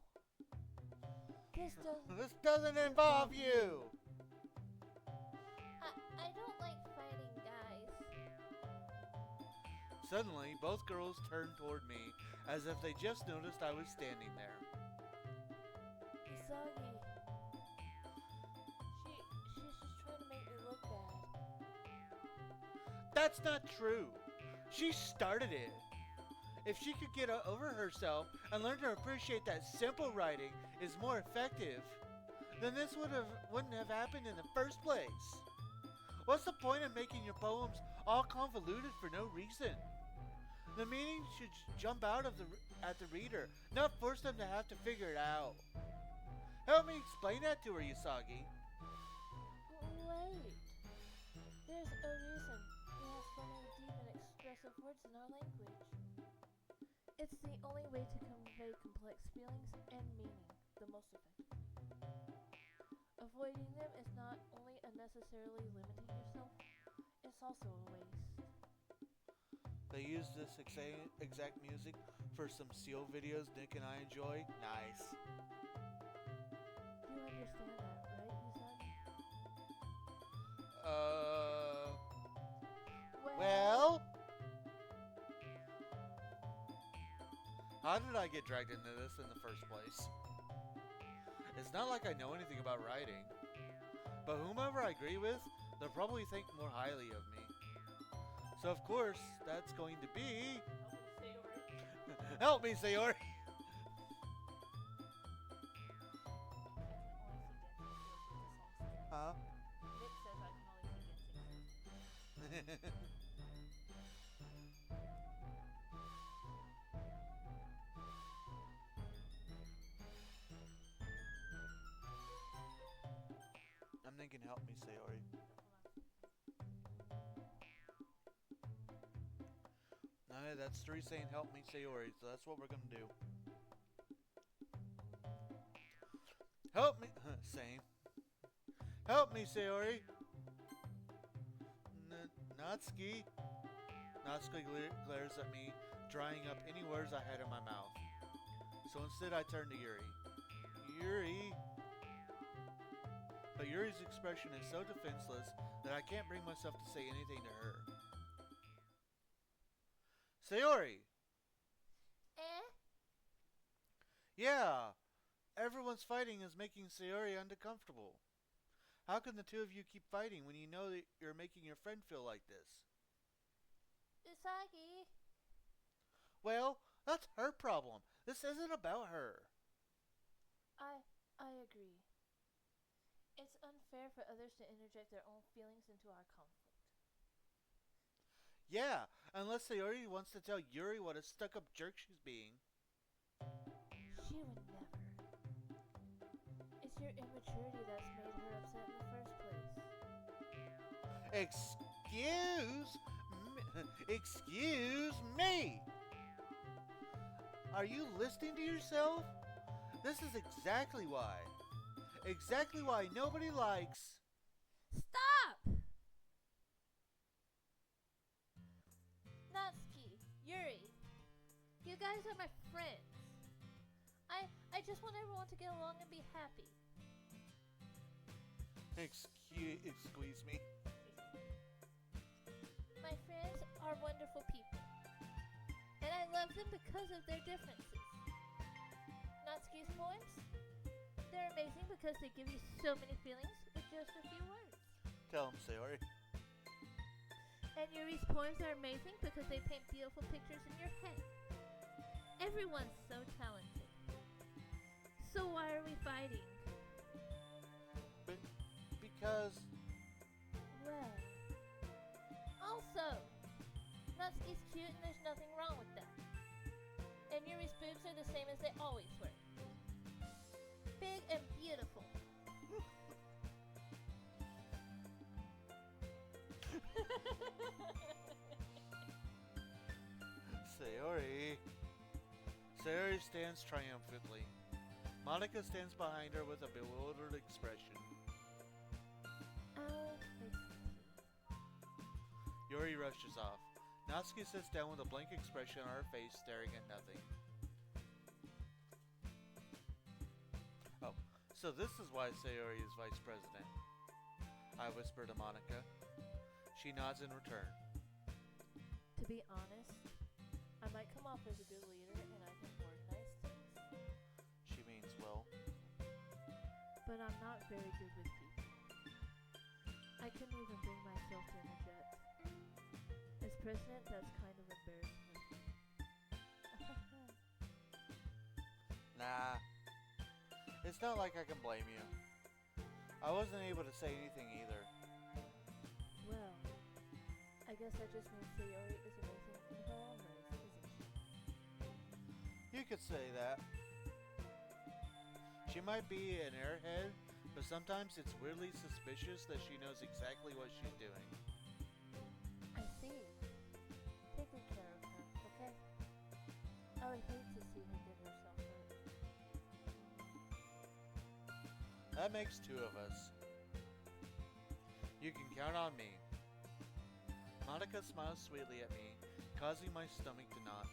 This doesn't involve you. I don't like fighting guys. Suddenly, both girls turned toward me as if they just noticed I was standing there. Usagi. She's just trying to make me look bad. That's not true. She started it. If she could get over herself and learn to appreciate that simple writing is more effective, then this wouldn't have happened in the first place. What's the point of making your poems all convoluted for no reason? The meaning should jump out of at the reader, not force them to have to figure it out. Help me explain that to her, Usagi. Wait. There's a reason we have so many deep and expressive words in our language. It's the only way to convey complex feelings and meaning the most effectively. Avoiding them is not only unnecessarily limiting yourself, it's also a waste. They use this exact music for some seal videos Nick and I enjoy. Nice. You understand that, right, Usagi? Well? How did I get dragged into this in the first place? It's not like I know anything about writing. But whomever I agree with, they'll probably think more highly of me. So of course, that's going to be... Help me, Sayori! Huh? Nick says I can only sing it 6 seconds. I'm thinking help me, Sayori. Alright, that's 3 saying help me, Sayori, so that's what we're gonna do. Help me! Same. Help me, Sayori! Natsuki! Natsuki glares at me, drying up any words I had in my mouth. So instead I turn to Yuri. Yuri! But Yuri's expression is so defenseless that I can't bring myself to say anything to her. Sayori! Yeah! Everyone's fighting is making Sayori uncomfortable. How can the two of you keep fighting when you know that you're making your friend feel like this? Usagi! Well, that's her problem. This isn't about her. I agree. It's unfair for others to interject their own feelings into our conflict. Yeah, unless Sayori wants to tell Yuri what a stuck-up jerk she's being. She would never. It's your immaturity that's made her upset in the first place. Excuse me! Are you listening to yourself? This is exactly why. Exactly why nobody likes... Stop! Natsuki, Yuri, you guys are my friends. I just want everyone to get along and be happy. Excuse me. My friends are wonderful people, and I love them because of their differences. Natsuki's poems, they're amazing because they give you so many feelings with just a few words. Tell him, Sayori. And Yuri's poems are amazing because they paint beautiful pictures in your head. Everyone's so talented. So why are we fighting? Because... Well... Also, Natsuki's cute and there's nothing wrong with that. And Yuri's boobs are the same as they always were. Big and beautiful. Sayori. Sayori stands triumphantly. Monica stands behind her with a bewildered expression. Oh, Yuri rushes off. Natsuki sits down with a blank expression on her face, staring at nothing. Oh, so this is why Sayori is vice president. I whisper to Monica. She nods in return. To be honest, I might come off as a good leader and I can organize things. She means well. But I'm not very good with people. I couldn't even bring myself to interject. As president, that's kind of embarrassing of me. Nah. It's not like I can blame you. I wasn't able to say anything either. Well, I guess that just means Sayori is amazing in her own ways, isn't she? You could say that. She might be an airhead, but sometimes it's weirdly suspicious that she knows exactly what she's doing. I see. Take good care of her, okay? I would hate to see her get herself hurt. That makes two of us. You can count on me. Monica smiles sweetly at me, causing my stomach to knot.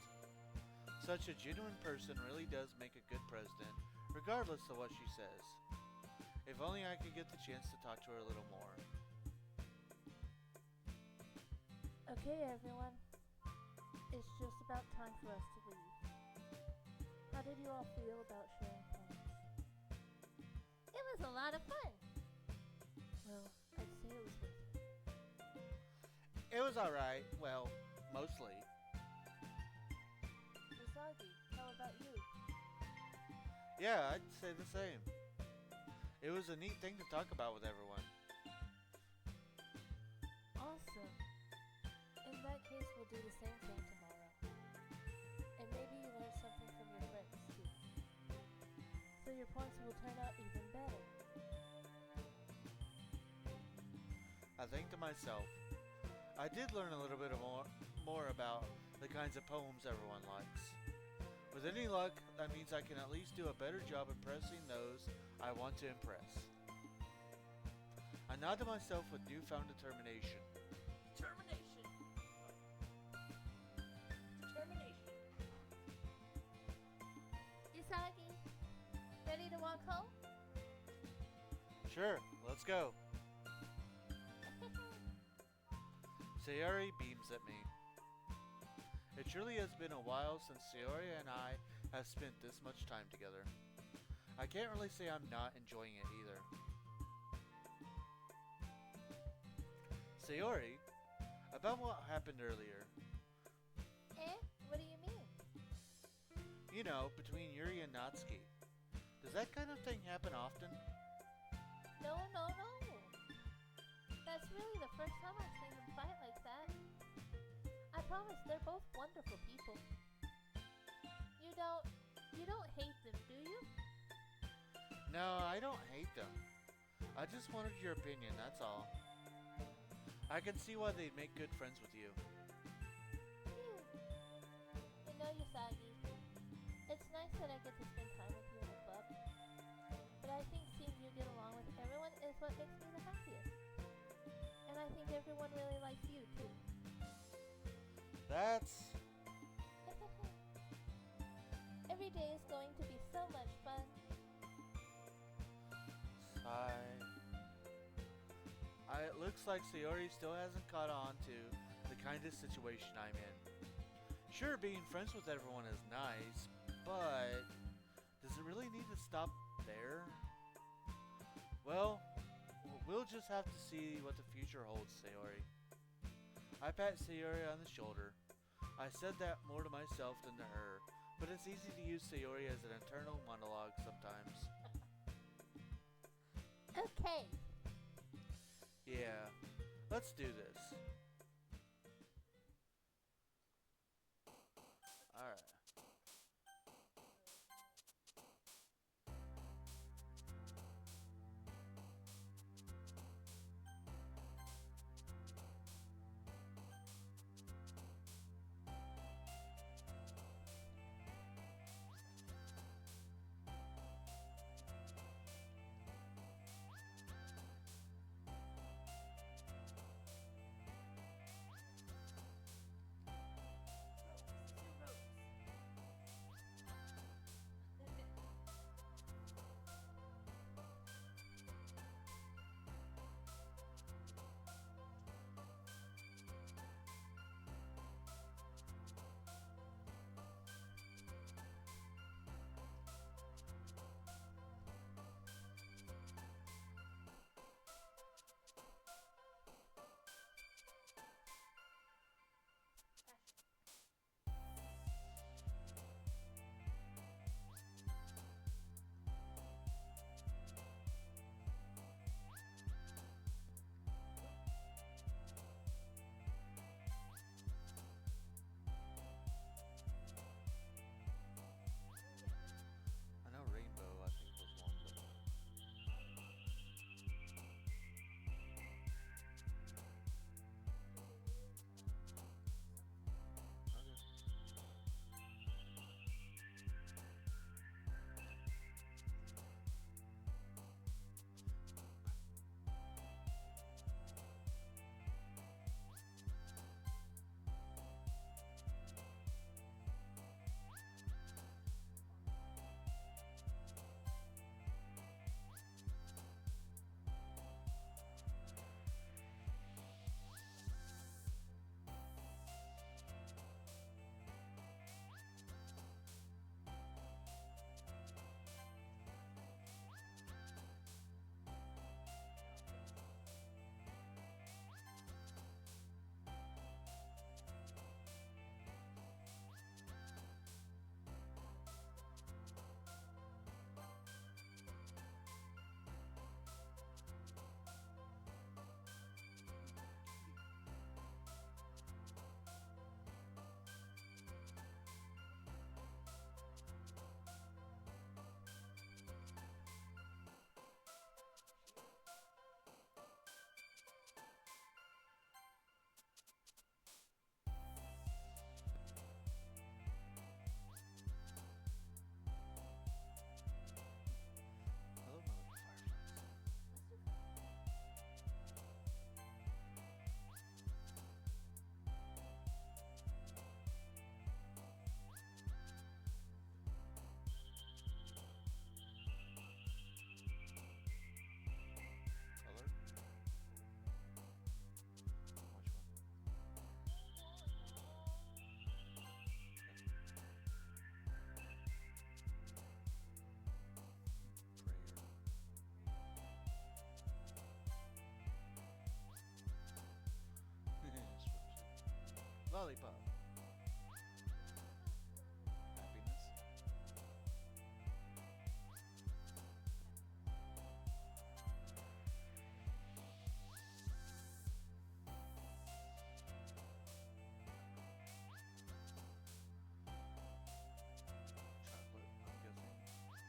Such a genuine person really does make a good president, regardless of what she says. If only I could get the chance to talk to her a little more. Okay, everyone. It's just about time for us to leave. How did you all feel about sharing plans? It was a lot of fun. Well, I'd say it was worth it. It was alright. Well, mostly. Usagi, how about you? Yeah, I'd say the same. It was a neat thing to talk about with everyone. Awesome. In that case, we'll do the same thing tomorrow. And maybe you learn something from your friends, too. So your points will turn out even better. I think to myself, I did learn a little bit more about the kinds of poems everyone likes. With any luck, that means I can at least do a better job impressing those I want to impress. I nod to myself with newfound determination. Determination. Determination. Usagi, ready to walk home? Sure, let's go. Sayori beams at me. It truly has been a while since Sayori and I have spent this much time together. I can't really say I'm not enjoying it either. Sayori, about what happened earlier. What do you mean? You know, between Yuri and Natsuki. Does that kind of thing happen often? No. That's really the first time I've seen them fight like that. I promise they're both wonderful people. You don't hate them, do you? No, I don't hate them. I just wanted your opinion, that's all. I can see why they'd make good friends with you. Phew. You know, Usagi, it's nice that I get to spend time with you in the club. But I think seeing you get along with everyone is what makes me the happiest. And I think everyone really likes you, too. That's... Every day is going to be so much fun. It looks like Sayori still hasn't caught on to the kind of situation I'm in. Sure, being friends with everyone is nice, but does it really need to stop there? Well, we'll just have to see what the future holds, Sayori. I pat Sayori on the shoulder. I said that more to myself than to her, but it's easy to use Sayori as an internal monologue sometimes. Okay. Yeah, let's do this. Alright. Lollipop. Happiness. Chocolate, I'm guessing. Toy.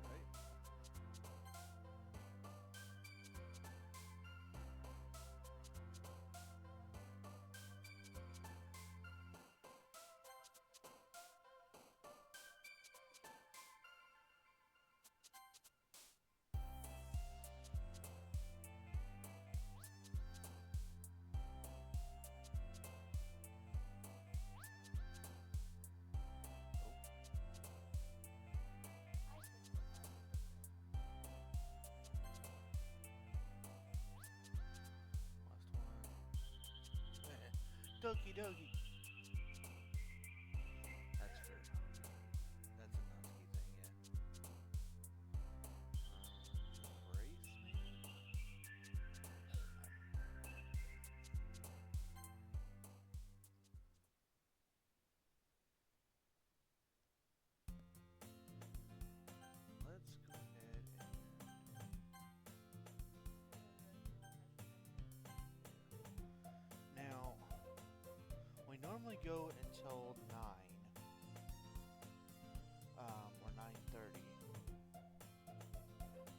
Right. Last one. Doki Doki. That's for. That's a Natsuki thing, yeah. Embrace me? Let's go ahead and. Now, we normally go until 9. Or 9:30.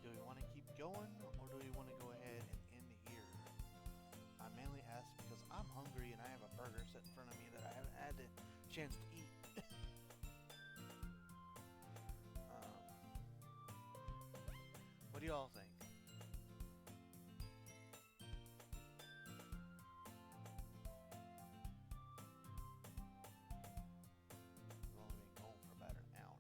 Do we want to keep going, or do we want to go ahead and end here? I mainly ask because I'm hungry and I have a burger set in front of me that I haven't had the chance to eat. What do y'all think? We've only been going for about an hour.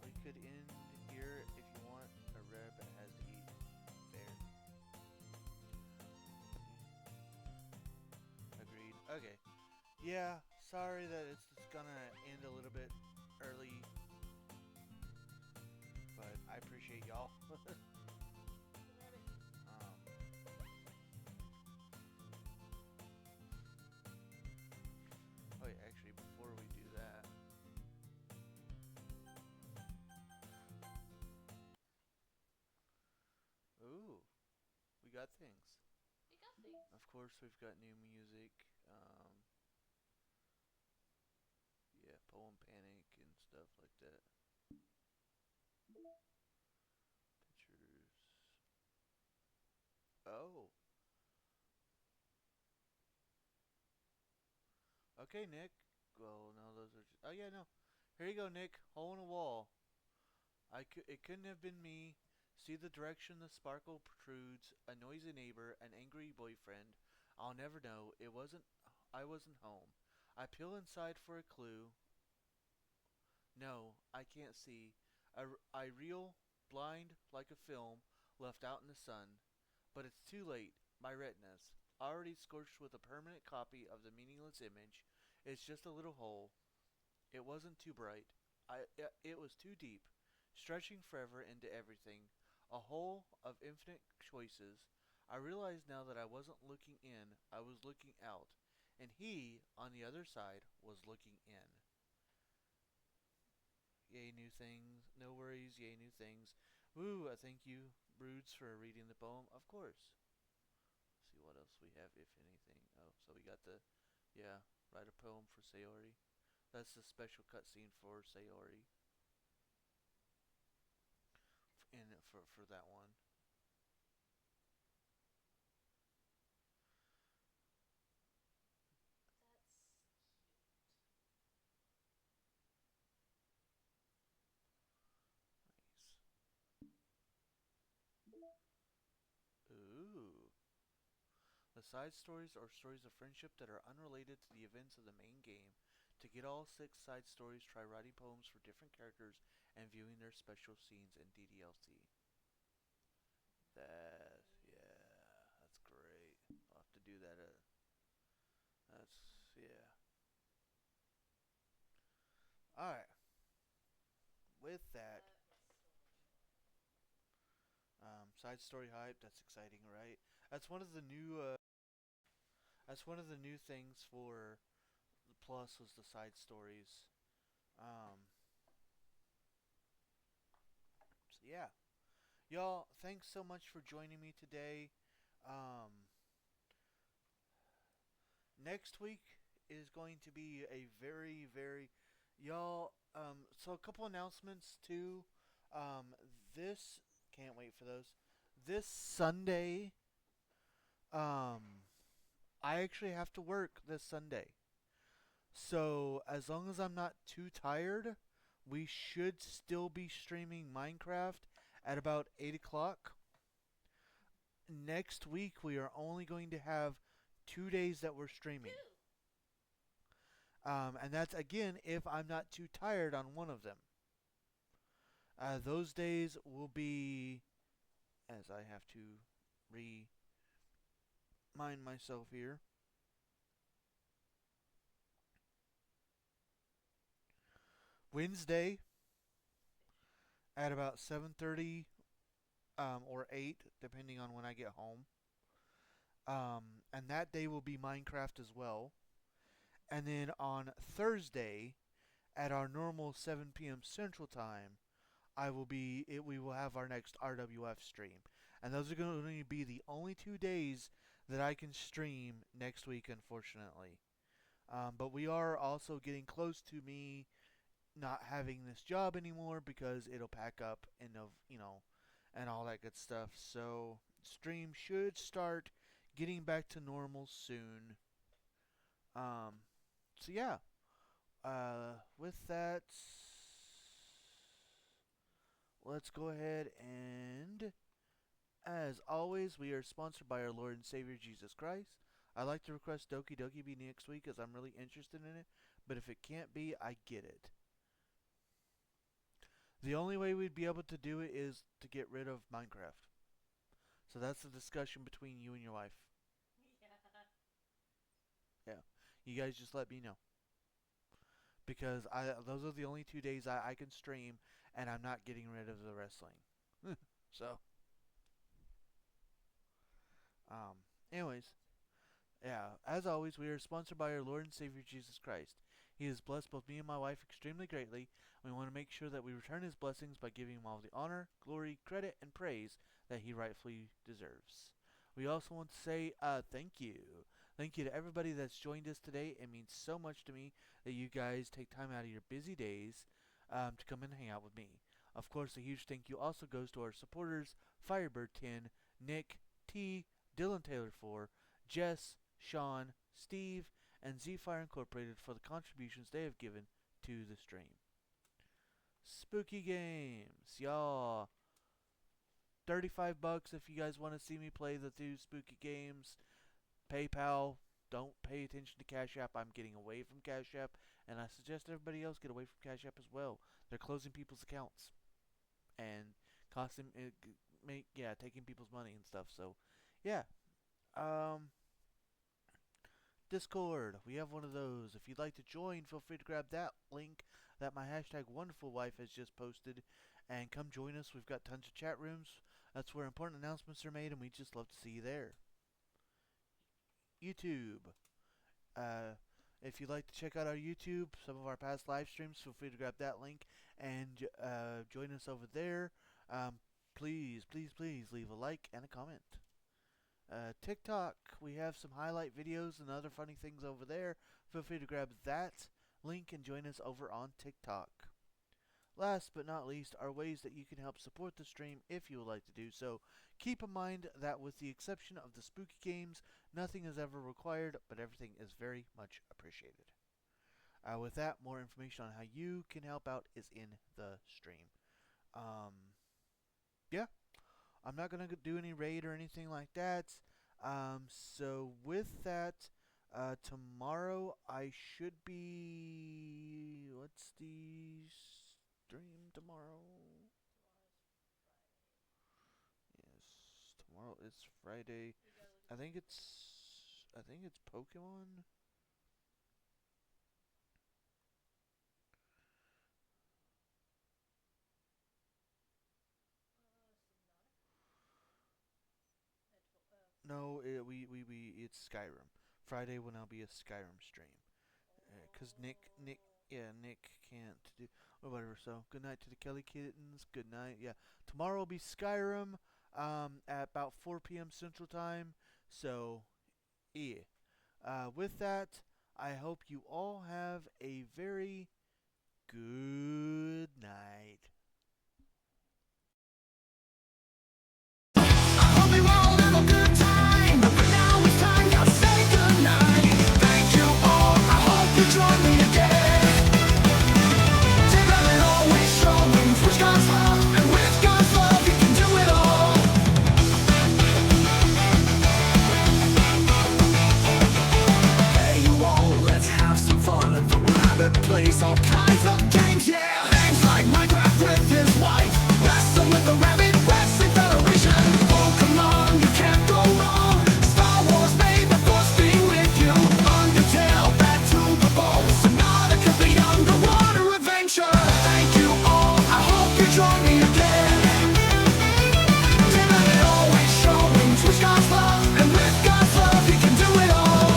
We could end here if you want. A rabbit has to eat. Fair. Agreed. Okay. Yeah, sorry that it's just gonna end a little bit early, but I appreciate y'all. um, oh yeah, actually, before we do that, ooh, we got things. We got things. Of course, we've got new music. Yeah, Poem Panic and stuff like that. Pictures. Oh. Okay, Nick. Well, no, those are just. Oh, yeah, no. Here you go, Nick. Hole in a wall. It couldn't have been me. See the direction the sparkle protrudes. A noisy neighbor, an angry boyfriend. I'll never know. I wasn't home. I peel inside for a clue. No, I can't see. I reel, blind like a film, left out in the sun. But it's too late. My retinas, already scorched with a permanent copy of the meaningless image. It's just a little hole. It wasn't too bright. It was too deep, stretching forever into everything. A hole of infinite choices. I realized now that I wasn't looking in, I was looking out. And he, on the other side, was looking in. Yay, new things. No worries, yay, new things. Woo, thank you, Broods, for reading the poem. Of course. Let's see what else we have, if anything. Oh, so we got the, yeah, write a poem for Sayori. That's the special cutscene for Sayori. For that one. Nice. Ooh. The side stories are stories of friendship that are unrelated to the events of the main game. To get all 6 side stories, try writing poems for different characters and viewing their special scenes in DDLC. That's great. I'll have to do that. Yeah. All right. With that, side story hype. That's exciting, right? That's one of the new. That's one of the new things for the Plus was the side stories. Um, so yeah, y'all. Thanks so much for joining me today. Um, Next week is going to be a very, very, y'all. So a couple announcements too. Um, this can't wait for those. This Sunday, I actually have to work this Sunday. So as long as I'm not too tired, we should still be streaming Minecraft at about 8 o'clock. Next week we are only going to have 2 days that we're streaming. And that's again if I'm not too tired on one of them. Those days will be, as I have to remind myself here, Wednesday at about 7:30 or 8, depending on when I get home. And that day will be Minecraft as well. And then on Thursday at our normal 7 p.m. Central Time, we will have our next RWF stream. And those are going to be the only 2 days that I can stream next week, unfortunately. But we are also getting close to me not having this job anymore because it'll pack up and all that good stuff. So stream should start getting back to normal soon. Um, so yeah. With that, let's go ahead and, as always, we are sponsored by our Lord and Savior Jesus Christ. I'd like to request Doki Doki be next week as I'm really interested in it, but if it can't be, I get it. The only way we'd be able to do it is to get rid of Minecraft. So that's the discussion between you and your wife. Yeah. You guys just let me know. Because those are the only 2 days I can stream, and I'm not getting rid of the wrestling. So, um, anyways, yeah, as always, we are sponsored by our Lord and Savior Jesus Christ. He has blessed both me and my wife extremely greatly. We want to make sure that we return his blessings by giving him all the honor, glory, credit, and praise that he rightfully deserves. We also want to say thank you. Thank you to everybody that's joined us today. It means so much to me that you guys take time out of your busy days to come and hang out with me. Of course, a huge thank you also goes to our supporters, Firebird 10, Nick, T, Dylan Taylor 4, Jess, Sean, Steve, and Z-Fire Incorporated for the contributions they have given to the stream. Spooky games, y'all. $35 if you guys want to see me play the two spooky games. PayPal. Don't pay attention to Cash App. I'm getting away from Cash App, and I suggest everybody else get away from Cash App as well. They're closing people's accounts and taking people's money and stuff. So, yeah. Discord. We have one of those. If you'd like to join, feel free to grab that link that my hashtag wonderful wife has just posted and come join us. We've got tons of chat rooms. That's where important announcements are made, and we just love to see you there. YouTube. If you'd like to check out our YouTube, some of our past live streams, feel free to grab that link and join us over there. Please, please, please leave a like and a comment. TikTok, we have some highlight videos and other funny things over there. Feel free to grab that link and join us over on TikTok. Last but not least are ways that you can help support the stream if you would like to do so. Keep in mind that with the exception of the spooky games, nothing is ever required, but everything is very much appreciated. With that, more information on how you can help out is in the stream. Yeah, I'm not going to do any raid or anything like that. So with that, Tomorrow I should be. What's the stream tomorrow? Yes, tomorrow is Friday. I think it's. I think it's Pokemon. No, it's Skyrim. Friday will now be a Skyrim stream. Cause Nick can't do or whatever. So good night to the Kelly kittens. Good night. Yeah, tomorrow will be Skyrim. At about 4 p.m. Central Time. So, yeah. With that, I hope you all have a very good night. Hope you all have a good time, but now it's time to say goodnight. Thank you all, I hope you join me again. Together it always shows which God's love, and with God's love you can do it all. Hey you all, let's have some fun at the rabbit place, all kinds of games, yeah. Things like Minecraft with his wife, wrestle with the rabbit, wrestling federation. Pokemon, you can't go wrong. Star Wars made the force be with you. Undertale, back to the ball. Subnautica, the underwater adventure. Thank you all, I hope you join me again. Didn't it always show wings with God's love, and with God's love you can do it all.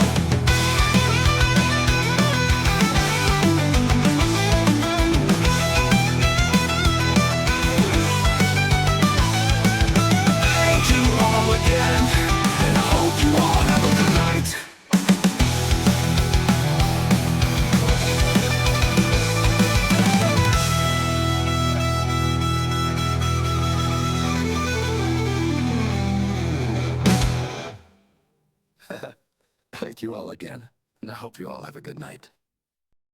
Thank you all again, and I hope you all have a good night. Thank you all again, and I hope you all have a good night.